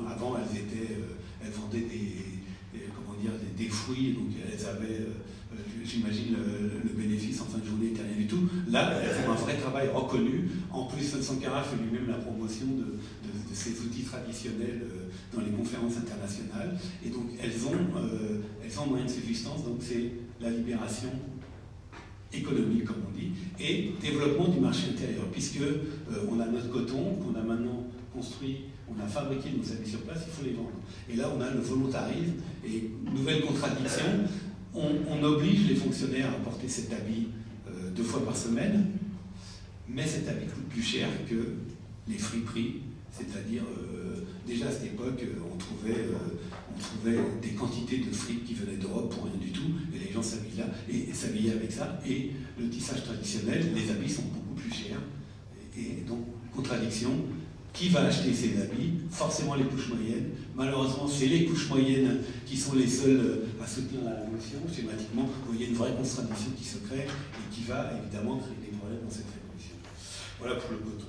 avant, elles vendaient des fruits, donc elles avaient, j'imagine, le bénéfice en fin de journée n'était rien du tout. Là, elles ont un vrai travail reconnu. En plus, Sankara fait lui-même la promotion de ces outils traditionnels dans les conférences internationales. Et donc, elles ont un moyen de subsistance, donc c'est la libération économique, comme on dit, et développement du marché intérieur, puisque on a notre coton qu'on a maintenant construit, on a fabriqué nos habits sur place, il faut les vendre. Et là, on a le volontarisme et nouvelle contradiction. On oblige les fonctionnaires à porter cet habit 2 fois par semaine, mais cet habit coûte plus cher que les friperies, c'est-à-dire déjà à cette époque, on trouvait des quantités de fripes qui venaient d'Europe pour rien du tout, et les gens s'habillaient là et s'habillaient avec ça. Et le tissage traditionnel, les habits sont beaucoup plus chers. Et donc, contradiction. Qui va acheter ces habits? Forcément les couches moyennes. Malheureusement, c'est les couches moyennes qui sont les seules à soutenir la révolution. Schématiquement, vous voyez une vraie contradiction qui se crée et qui va évidemment créer des problèmes dans cette révolution. Voilà pour le coton.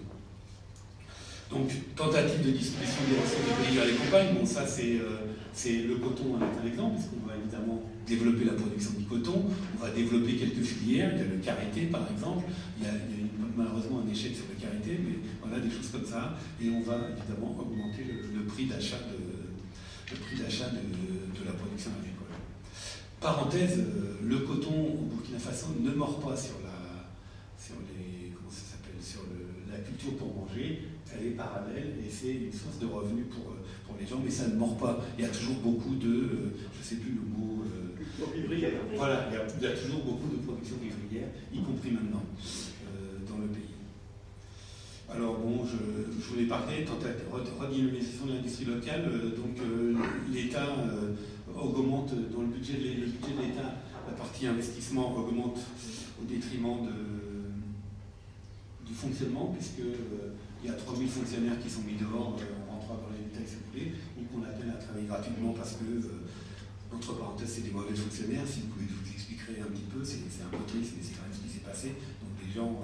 Donc, tentative de distribution des ressources du pays vers les campagnes. Bon, ça, c'est le coton en est un exemple, puisqu'on va évidemment développer la production du coton. On va développer quelques filières. Il y a le karité, par exemple. Il y a malheureusement un échec sur le karité, mais voilà, des choses comme ça. Et on va évidemment augmenter le prix d'achat de la production agricole. Parenthèse, le coton au Burkina Faso ne mord pas sur la culture pour manger. Elle est parallèle et c'est une source de revenus pour les gens, mais ça ne mord pas. Il y a toujours beaucoup de, je ne sais plus le mot, voilà, il y a toujours beaucoup de production vivrière, y compris maintenant, dans le pays. Alors bon, je voulais parler, redynamisation de l'industrie locale, donc l'État augmente, dans le budget de l'État, la partie investissement augmente au détriment du fonctionnement, puisque il y a 3000 fonctionnaires qui sont mis dehors en rentrant dans les détails, si vous voulez, ou qu'on appelle à travailler gratuitement parce que, entre parenthèses, c'est des mauvais fonctionnaires. Si vous pouvez, je vous expliquerai un petit peu, c'est un peu triste, mais c'est quand même ce qui s'est passé. Donc des gens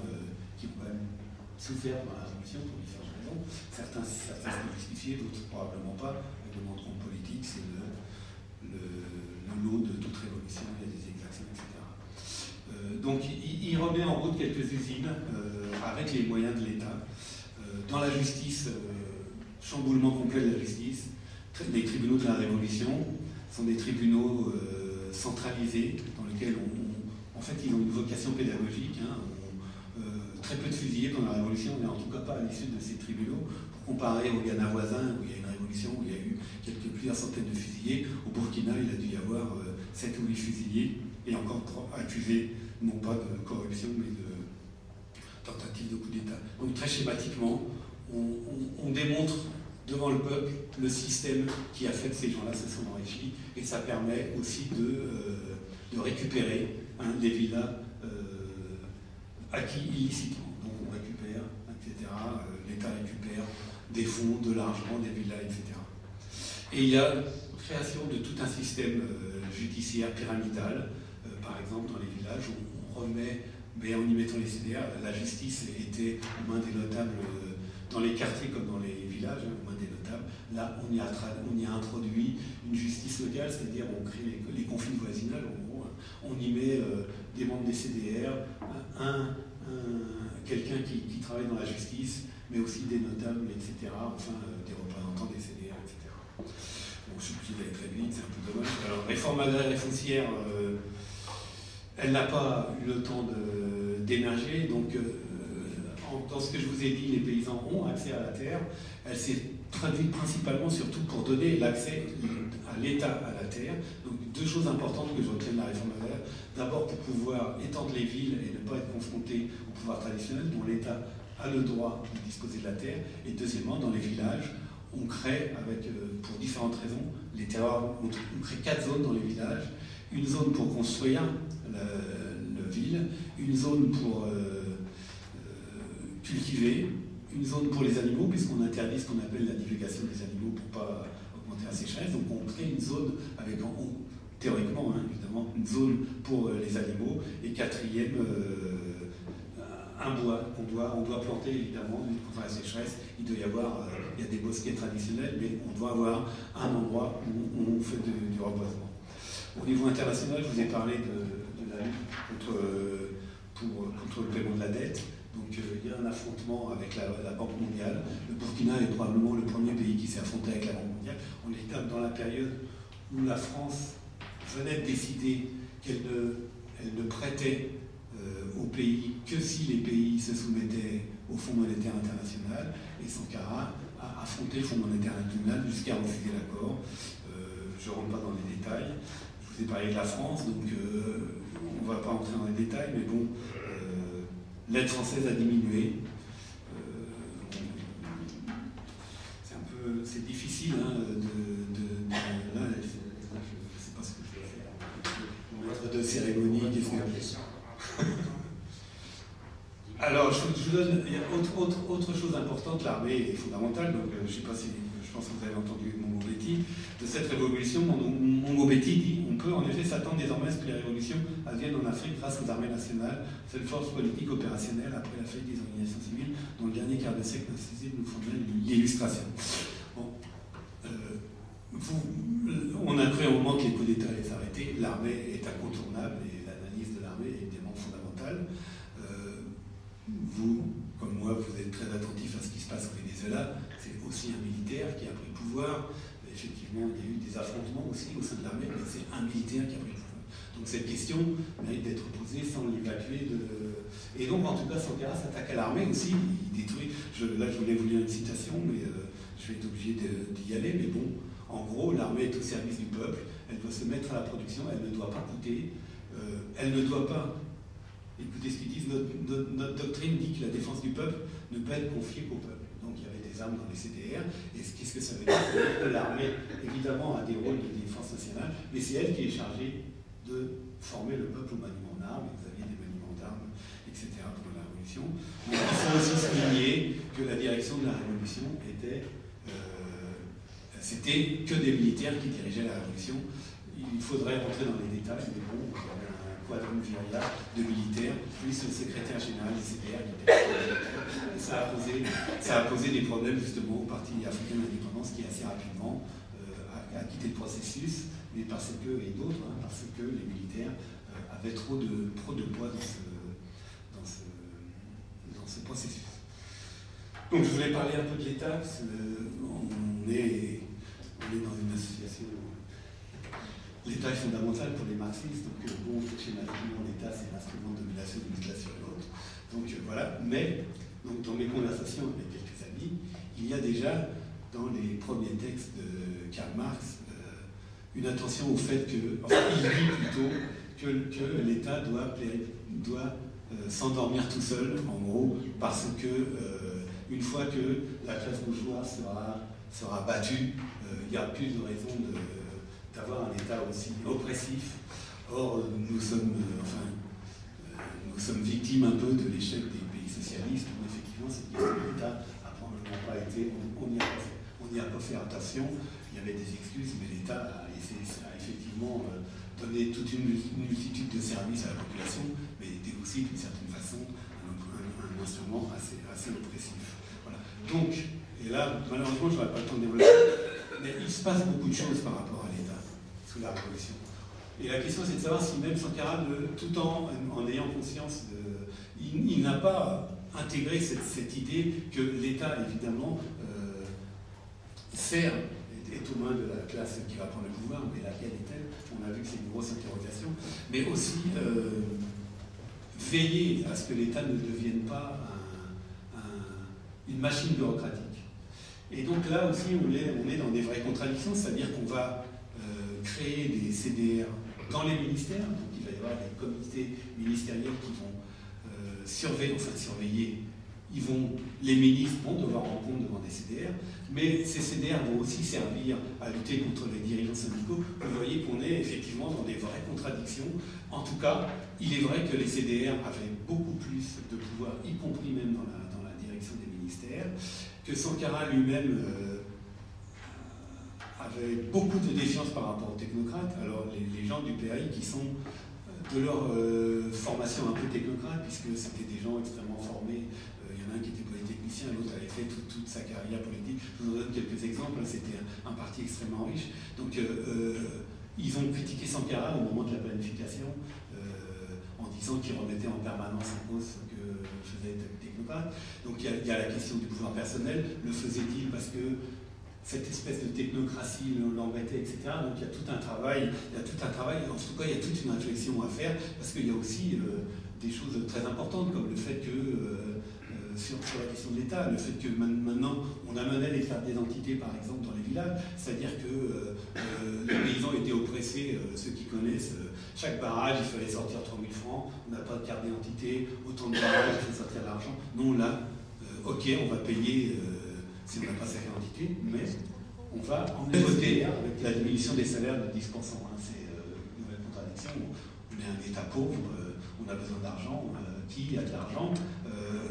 qui ont quand même souffert dans la révolution pour différentes raisons. Certains sont justifiés, d'autres probablement pas. Avec le montrant politique, c'est le lot de toute révolution, il y a des exactions, etc. Donc il remet en route quelques usines avec les moyens de l'État. Dans la justice, chamboulement complet de la justice, les tribunaux de la Révolution sont des tribunaux centralisés dans lesquels en fait, ils ont une vocation pédagogique. Très peu de fusillés pendant la Révolution, mais en tout cas pas à l'issue de ces tribunaux. Pour comparer au Ghana voisin, où il y a une révolution, où il y a eu plusieurs centaines de fusillés, au Burkina, il a dû y avoir 7 ou 8 fusillés, et encore accusés, non pas de corruption, mais de tentative de coup d'État. Donc très schématiquement, on démontre devant le peuple le système qui a fait que ces gens-là se sont enrichis, et ça permet aussi de récupérer des villas acquis illicitement. Donc on récupère, etc. L'État récupère des fonds, de l'argent, des villas, etc. Et il y a création de tout un système judiciaire pyramidal. Par exemple, dans les villages, on remet, mais en y mettant les CDR, la justice était aux mains des notables dans les quartiers comme dans les villages, aux mains des notables. Là, on y a introduit une justice locale, c'est-à-dire on crée les conflits de voisinage, en gros. On y met des membres des CDR, quelqu'un qui travaille dans la justice, mais aussi des notables, etc. Enfin, des représentants des CDR, etc. Bon, je suis obligé d'aller très vite, c'est un peu dommage. Alors, réforme agraire et foncière, elle n'a pas eu le temps d'émerger, donc dans ce que je vous ai dit, les paysans ont accès à la terre. Elle s'est traduite principalement surtout pour donner l'accès à l'État à la terre. Donc deux choses importantes que je retiens de la réforme agraire. D'abord pour pouvoir étendre les villes et ne pas être confronté au pouvoir traditionnel dont l'État a le droit de disposer de la terre. Et deuxièmement, dans les villages, on crée, pour différentes raisons, les terroirs, on crée 4 zones dans les villages. Une zone pour construire la ville, une zone pour cultiver, une zone pour les animaux, puisqu'on interdit ce qu'on appelle la divulgation des animaux pour ne pas augmenter la sécheresse. Donc on crée une zone avec, théoriquement, évidemment, une zone pour les animaux. Et quatrième, un bois qu'on doit planter, évidemment, contre la sécheresse. Il doit y avoir, il y a des bosquets traditionnels, mais on doit avoir un endroit où on fait du reboisement. Au niveau international, je vous ai parlé de la lutte contre le paiement de la dette. Donc il y a un affrontement avec la Banque mondiale. Le Burkina est probablement le premier pays qui s'est affronté avec la Banque mondiale. On est dans la période où la France venait de décider qu'elle ne prêtait aux pays que si les pays se soumettaient au Fonds monétaire international. Et Sankara a affronté le Fonds monétaire international jusqu'à refuser l'accord. Je ne rentre pas dans les détails. Je vous ai parlé de la France, donc on ne va pas entrer dans les détails, mais bon, l'aide française a diminué. C'est difficile là, je ne sais pas ce que je vais faire. Mon maître de cérémonie, qu'est-ce que... Alors, je vous donne autre chose importante, l'armée est fondamentale, donc je pense que vous avez entendu Mongo Betty. De cette révolution, Mongo Betty dit « On peut en effet s'attendre désormais à ce que les révolutions adviennent en Afrique grâce aux armées nationales, cette force politique opérationnelle après la faillite des organisations civiles, dont le dernier quart de siècle incisive nous fournit l'illustration. » Bon, on a cru à un moment que les coups d'État allaient s'arrêter. L'armée est incontournable et l'analyse de l'armée est évidemment fondamentale. Vous, comme moi, vous êtes très attentifs à ce qui se passe au Venezuela. C'est aussi un militaire qui a pris le pouvoir. Effectivement, il y a eu des affrontements aussi au sein de l'armée, mais c'est un militaire qui a pris le pouvoir. Donc cette question mérite d'être posée sans l'évacuer. Et donc, en tout cas, Sankara s'attaque à l'armée aussi. Il détruit. Là, je voulais vous lire une citation, mais je vais être obligé d'y aller. Mais bon, en gros, l'armée est au service du peuple. Elle doit se mettre à la production. Elle ne doit pas coûter. Elle ne doit pas... Écoutez ce qu'ils disent, notre doctrine dit que la défense du peuple ne peut être confiée qu'au peuple. Donc il y avait des armes dans les CDR, et qu'est-ce que ça veut dire? Que l'armée, évidemment, a des rôles de défense nationale, mais c'est elle qui est chargée de former le peuple au maniement d'armes, et vous aviez des maniements d'armes, etc. pour la Révolution. Mais il faut aussi souligner que la direction de la Révolution c'était que des militaires qui dirigeaient la Révolution. Il faudrait rentrer dans les détails, mais bon, quadrivirat de militaires, plus le secrétaire général du CDR qui était ça a posé des problèmes justement au Parti africain d'indépendance qui assez rapidement a quitté le processus, mais parce que, et d'autres, parce que les militaires avaient trop de poids dans ce processus. Donc je voulais parler un peu de l'État, parce qu'on est dans une association. L'État est fondamental pour les marxistes, donc bon, schématiquement, l'État c'est l'instrument de domination d'une classe sur l'autre. Donc voilà, mais donc, dans mes conversations avec quelques amis, il y a déjà dans les premiers textes de Karl Marx une attention au fait que, enfin il dit plutôt que l'État doit s'endormir tout seul, en gros, parce que une fois que la classe bourgeoise sera battue, il y a plus de raison d'avoir un État aussi oppressif. Or, nous sommes victimes un peu de l'échec des pays socialistes, où effectivement cette question de l'État n'a probablement pas été, on n'y a pas fait attention, il y avait des excuses, mais l'État a effectivement donné toute une multitude de services à la population, mais était aussi d'une certaine façon un instrument assez oppressif. Voilà. Donc, et là, malheureusement, je n'aurai pas le temps de développer, mais il se passe beaucoup de choses par rapport à l'État sous la Révolution. Et la question, c'est de savoir si même Sankara, tout en ayant conscience il n'a pas intégré cette idée que l'État, évidemment, sert, est aux mains de la classe qui va prendre le pouvoir, mais laquelle est-elle? On a vu que c'est une grosse interrogation. Mais aussi veiller à ce que l'État ne devienne pas une machine bureaucratique. Et donc là aussi, on est dans des vraies contradictions, c'est-à-dire qu'on va créer des CDR dans les ministères, donc il va y avoir des comités ministériels qui vont surveiller, les ministres vont devoir rendre compte devant des CDR, mais ces CDR vont aussi servir à lutter contre les dirigeants syndicaux. Vous voyez qu'on est effectivement dans des vraies contradictions. En tout cas, il est vrai que les CDR avaient beaucoup plus de pouvoir, y compris même dans la direction des ministères, que Sankara lui-même avait beaucoup de défiance par rapport aux technocrates. Alors les gens du PAI qui sont de leur formation un peu technocrate, puisque c'était des gens extrêmement formés. Il y en a un qui était polytechnicien, l'autre avait fait toute sa carrière politique. Je vous en donne quelques exemples. C'était un parti extrêmement riche. Donc ils ont critiqué Sankara au moment de la planification, en disant qu'il remettait en permanence en cause ce que faisait les technocrates. Donc il y a la question du pouvoir personnel. Le faisait-il parce que cette espèce de technocratie l'embêtait, etc. Donc il y a tout un travail, en tout cas il y a toute une réflexion à faire, parce qu'il y a aussi des choses très importantes, comme le fait que, sur la question de l'État, le fait que maintenant on amenait les cartes d'identité, par exemple, dans les villages, c'est-à-dire que les paysans étaient oppressés, ceux qui connaissent, chaque barrage, il fallait sortir 3 000 francs, on n'a pas de carte d'identité, autant de barrages, il faut sortir de l'argent. Non, là, ok, on va payer... si on n'a pas sa carte d'identité, mais on va en voter avec la diminution des salaires de 10%. C'est une nouvelle contradiction. On est un État pauvre, on a besoin d'argent. Qui a de l'argent?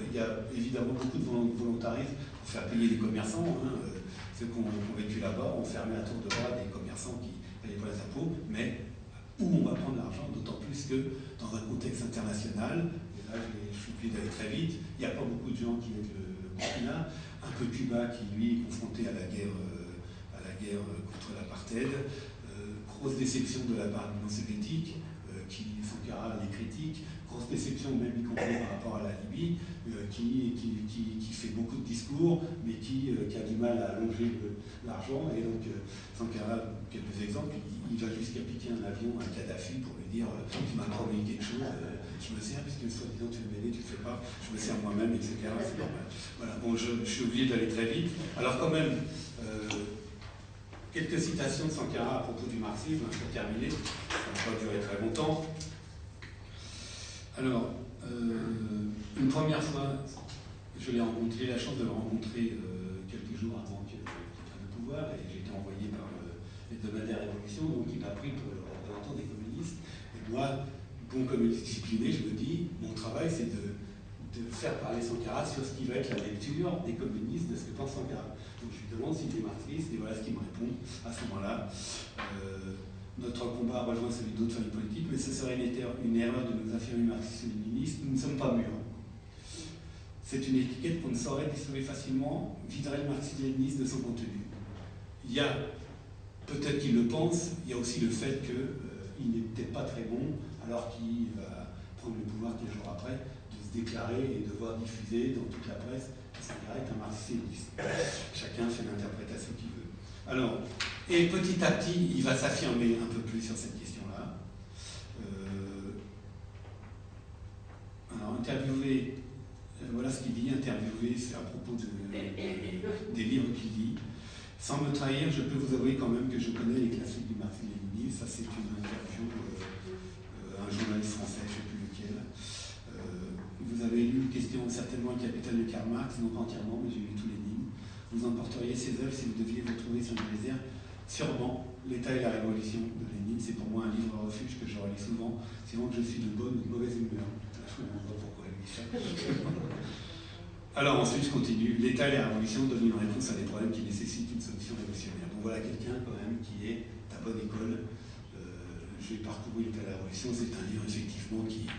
Il y a évidemment beaucoup de volontarisme pour faire payer les commerçants. Ceux qui ont vécu là-bas ont fermé à tour de bras des commerçants qui payaient pas les impôts, mais où on va prendre l'argent, d'autant plus que dans un contexte international, et là je suis obligé d'aller très vite, il n'y a pas beaucoup de gens qui mettent le Burkina, un peu Cuba qui lui est confronté à la guerre contre l'apartheid, grosse déception de la part de l'Union soviétique, qui Sankara les critique, grosse déception même y compris par rapport à la Libye, qui fait beaucoup de discours, mais qui a du mal à allonger l'argent. Et donc Sankara, quelques exemples, il va jusqu'à piquer un avion à Kadhafi pour lui dire tu m'as promis quelque chose, je me sers, puisque soi-disant tu veux m'aider, tu ne le fais pas, je me sers moi-même, etc. C'est normal. Voilà, bon, je suis obligé d'aller très vite. Alors quand même, quelques citations de Sankara à propos du marxisme, pour terminer, ça ne va pas durer très longtemps. Alors, une première fois, je l'ai rencontré, la chance de le rencontrer quelques jours avant qu'il prenne le pouvoir, et j'ai été envoyé par l'hebdomadaire Révolution, donc il m'a pris pour le représentant des communistes. Et moi, bon communiste discipliné, je me dis, mon travail c'est de faire parler Sankara sur ce qui va être la lecture des communistes de ce que pense Sankara. Donc je lui demande s'il est marxiste, et voilà ce qu'il me répond à ce moment-là. Notre combat rejoint celui d'autres familles politiques, mais ce serait une erreur de nous affirmer marxistes-léninistes. Nous ne sommes pas mûrs. C'est une étiquette qu'on ne saurait distribuer facilement, viderait le marxisme-léninisme de son contenu. Il y a, peut-être qu'il le pense, il y a aussi le fait qu'il n'est peut-être pas très bon, alors qu'il va prendre le pouvoir quelques jours après, de se déclarer et de voir diffuser dans toute la presse que Sankara est un marxiste-léniniste. Chacun fait l'interprétation qu'il veut. Alors, et petit à petit, il va s'affirmer un peu plus sur cette question-là. Alors, interviewer, voilà ce qu'il dit, interviewer, c'est à propos des livres qu'il lit. Sans me trahir, je peux vous avouer quand même que je connais les classiques du marxisme-léninisme. Ça, c'est une interview un journaliste français, je ne sais plus lequel. Vous avez lu question certainement le Capital de Karl Marx, non pas entièrement, mais j'ai lu tous les livres. Vous emporteriez ces œuvres si vous deviez vous trouver sur une réserve. Sûrement, l'État et la Révolution de Lénine, c'est pour moi un livre refuge que je relis souvent, sinon que je suis de bonne ou de mauvaise humeur. Je ne sais pas pourquoi il dit ça. Alors ensuite, je continue. L'État et la Révolution donnent une réponse à des problèmes qui nécessitent une solution révolutionnaire. Donc voilà quelqu'un quand même qui est à bonne école. J'ai parcouru l'État et la Révolution, c'est un livre effectivement qui,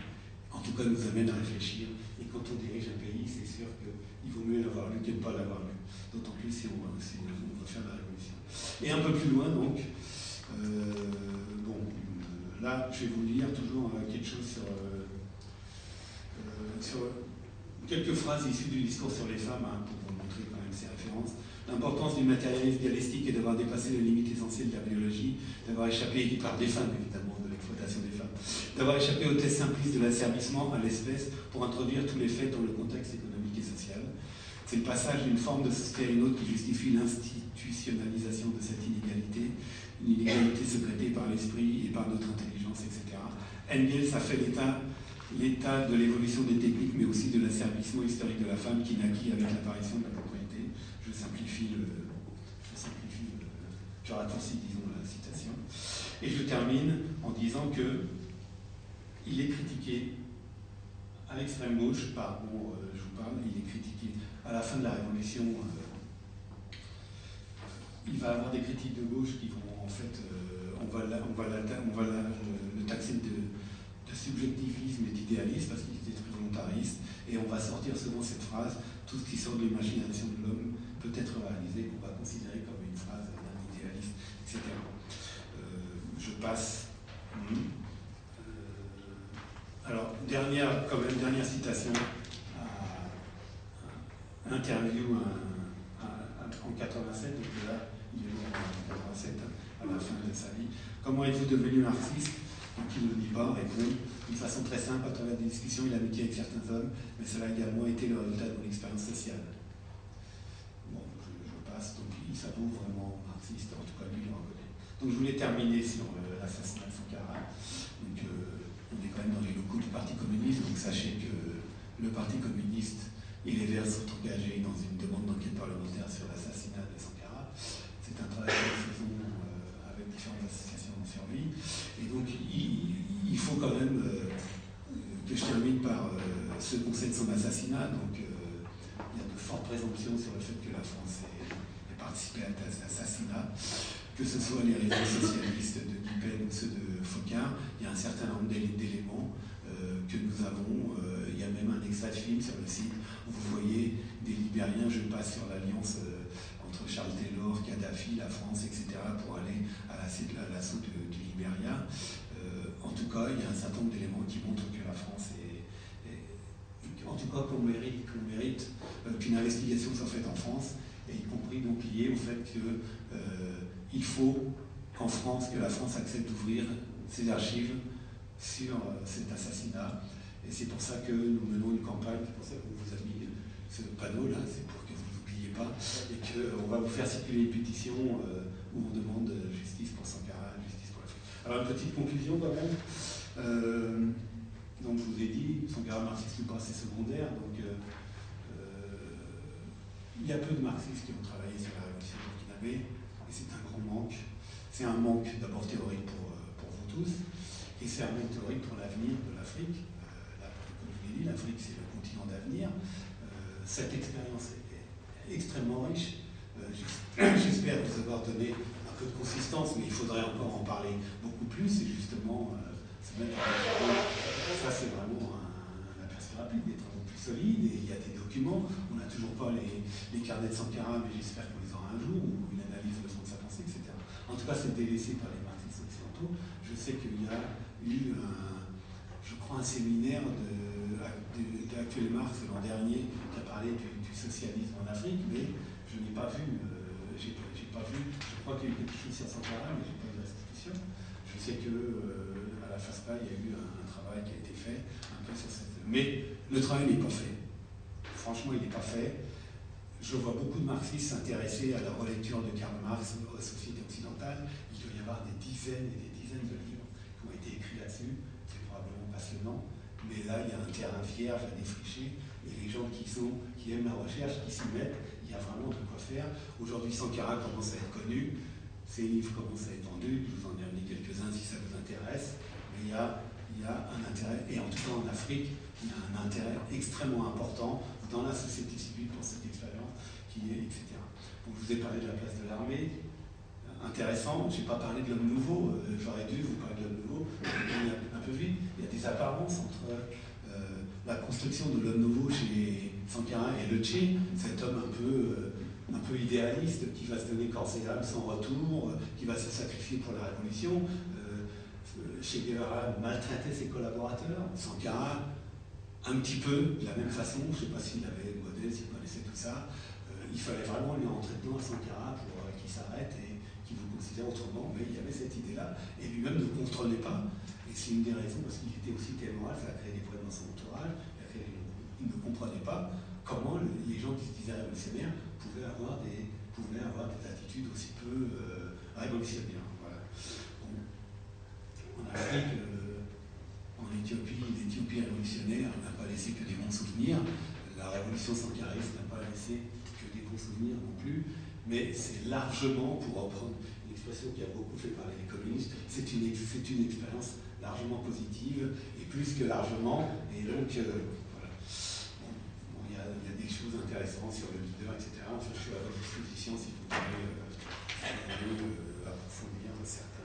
en tout cas, nous amène à réfléchir. Et quand on dirige un pays, c'est sûr qu'il vaut mieux l'avoir lu que de ne pas l'avoir lu. D'autant plus si on veut faire la révolution. Et un peu plus loin, donc, là, je vais vous lire toujours quelque chose sur quelques phrases issues du discours sur les femmes, pour vous montrer quand même ces références. L'importance du matérialisme dialectique est d'avoir dépassé les limites essentielles de la biologie, d'avoir échappé, par des femmes évidemment, de l'exploitation des femmes, d'avoir échappé au test simpliste de l'asservissement à l'espèce pour introduire tous les faits dans le contexte économique et social. C'est le passage d'une forme de société à une autre qui justifie l'institutionnalisation de cette inégalité une inégalité secrétée par l'esprit et par notre intelligence, etc. Engels a fait l'état de l'évolution des techniques, mais aussi de l'asservissement historique de la femme qui naquit avec l'apparition de la propriété. Je raccourcis, disons, la citation. Et je termine en disant que il est critiqué à l'extrême gauche, je vous parle, il est critiqué à la fin de la Révolution. Il va y avoir des critiques de gauche qui vont, en fait, on va le taxer de subjectivisme et d'idéalisme parce qu'il était très volontariste, et on va sortir souvent cette phrase: tout ce qui sort de l'imagination de l'homme peut être réalisé, qu'on va considérer comme une phrase d'un idéaliste, etc. Je passe. Alors, dernière citation, interview en 87, donc là, il est mort en 87, à la fin de sa vie. Comment êtes-vous devenu marxiste? Donc il ne le dit pas, répond d'une façon très simple, à travers des discussions et l'amitié avec certains hommes, mais cela a également été le résultat de mon expérience sociale. Bon, je passe, donc il s'avoue vraiment marxiste, en tout cas lui il le reconnaît. Donc je voulais terminer sur l'assassinat de Sankara. Donc on est quand même dans les locaux du Parti communiste, donc sachez que le Parti communiste et les Verts sont engagés dans une demande d'enquête parlementaire sur l'assassinat de Sankara. C'est un travail que nous faisons avec différentes associations en survie. Et donc il faut quand même que je termine par ce conseil de son assassinat. Donc il y a de fortes présomptions sur le fait que la France ait participé à cet assassinat, que ce soit les réseaux socialistes de Guy Pen ou ceux de Focard. Il y a un certain nombre d'éléments que nous avons. Il y a même un extrait de film sur le site où vous voyez des Libériens. Je passe sur l'alliance entre Charles Taylor, Kadhafi, la France, etc., pour aller à l'assaut du Libéria. En tout cas, il y a un certain nombre d'éléments qui montrent que la France en tout cas qu'on mérite qu'une investigation soit faite en France, et y compris donc liée au fait qu'il faut qu'en France, que la France accepte d'ouvrir ses archives sur cet assassinat. Et c'est pour ça que nous menons une campagne, c'est pour ça qu'on vous a mis ce panneau là, c'est pour que vous n'oubliez pas, et qu'on va vous faire circuler une pétition où on demande justice pour Sankara, justice pour l'Afrique. Alors une petite conclusion quand même. Donc je vous ai dit, Sankara marxiste ou pas, c'est secondaire, donc il y a peu de marxistes qui ont travaillé sur la révolution burkinabé, et c'est un grand manque. C'est un manque d'abord théorique pour vous tous, et c'est un manque théorique pour l'avenir de l'Afrique. Comme je l'ai dit, l'Afrique c'est le continent d'avenir. Cette expérience est extrêmement riche. J'espère vous avoir donné un peu de consistance, mais il faudrait encore en parler beaucoup plus, et justement se mettre à ça c'est vraiment un aperçu rapide, des travaux plus solides, et il y a des documents. On n'a toujours pas les carnets de Sankara, mais j'espère qu'on les aura un jour, ou une analyse de fond de sa pensée, etc. En tout cas, c'était laissé par les marxistes occidentaux. Je sais qu'il y a eu je crois un séminaire d'Actuel Marx l'an dernier qui a parlé du socialisme en Afrique, mais je n'ai pas vu, je crois qu'il y a eu quelque chose sur Sankara, mais je n'ai pas eu de restitution. Je sais qu'à la FASPA, il y a eu un travail qui a été fait un peu sur cette... Mais le travail n'est pas fait. Franchement, il n'est pas fait. Je vois beaucoup de marxistes s'intéresser à la relecture de Karl Marx aux sociétés occidentales. Il doit y avoir des dizaines et des dizaines de livres qui ont été écrits là-dessus. C'est probablement passionnant. Mais là, il y a un terrain vierge à défricher. Et les gens qui aiment la recherche, qui s'y mettent, il y a vraiment de quoi faire. Aujourd'hui, Sankara commence à être connu. Ses livres commencent à être vendus. Je vous en ai amené quelques-uns si ça vous intéresse. Mais il y a un intérêt, et en tout cas en Afrique, il y a un intérêt extrêmement important dans la société civile pour cette expérience, etc. Donc, je vous ai parlé de la place de l'armée, intéressant. Je n'ai pas parlé de l'homme nouveau, j'aurais dû vous parler de l'homme nouveau, un peu vite. Il y a des apparences entre la construction de l'homme nouveau chez Sankara et Le Che, cet homme un peu idéaliste qui va se donner corps et âme sans retour, qui va se sacrifier pour la révolution. Che Guevara maltraitait ses collaborateurs, Sankara un petit peu de la même façon. Je ne sais pas s'il avait modèle, s'il connaissait tout ça. Il fallait vraiment lui rentrer dedans à Sankara pour qu'il s'arrête et qu'il vous considère autrement, mais il y avait cette idée-là, et lui-même ne comprenait pas, et c'est une des raisons parce qu'il était aussi témoin, ça a créé des problèmes dans son entourage, il ne comprenait pas comment les gens qui se disaient révolutionnaires pouvaient avoir des attitudes aussi peu révolutionnaires. Voilà. souvenirs. La révolution sankariste n'a pas laissé que des bons souvenirs non plus, mais c'est largement, pour reprendre une expression qui a beaucoup fait parler les communistes, c'est une expérience largement positive, et plus que largement, et donc voilà. Bon, il y a des choses intéressantes sur le leader, etc. Enfin, je suis à votre disposition si vous voulez approfondir certains.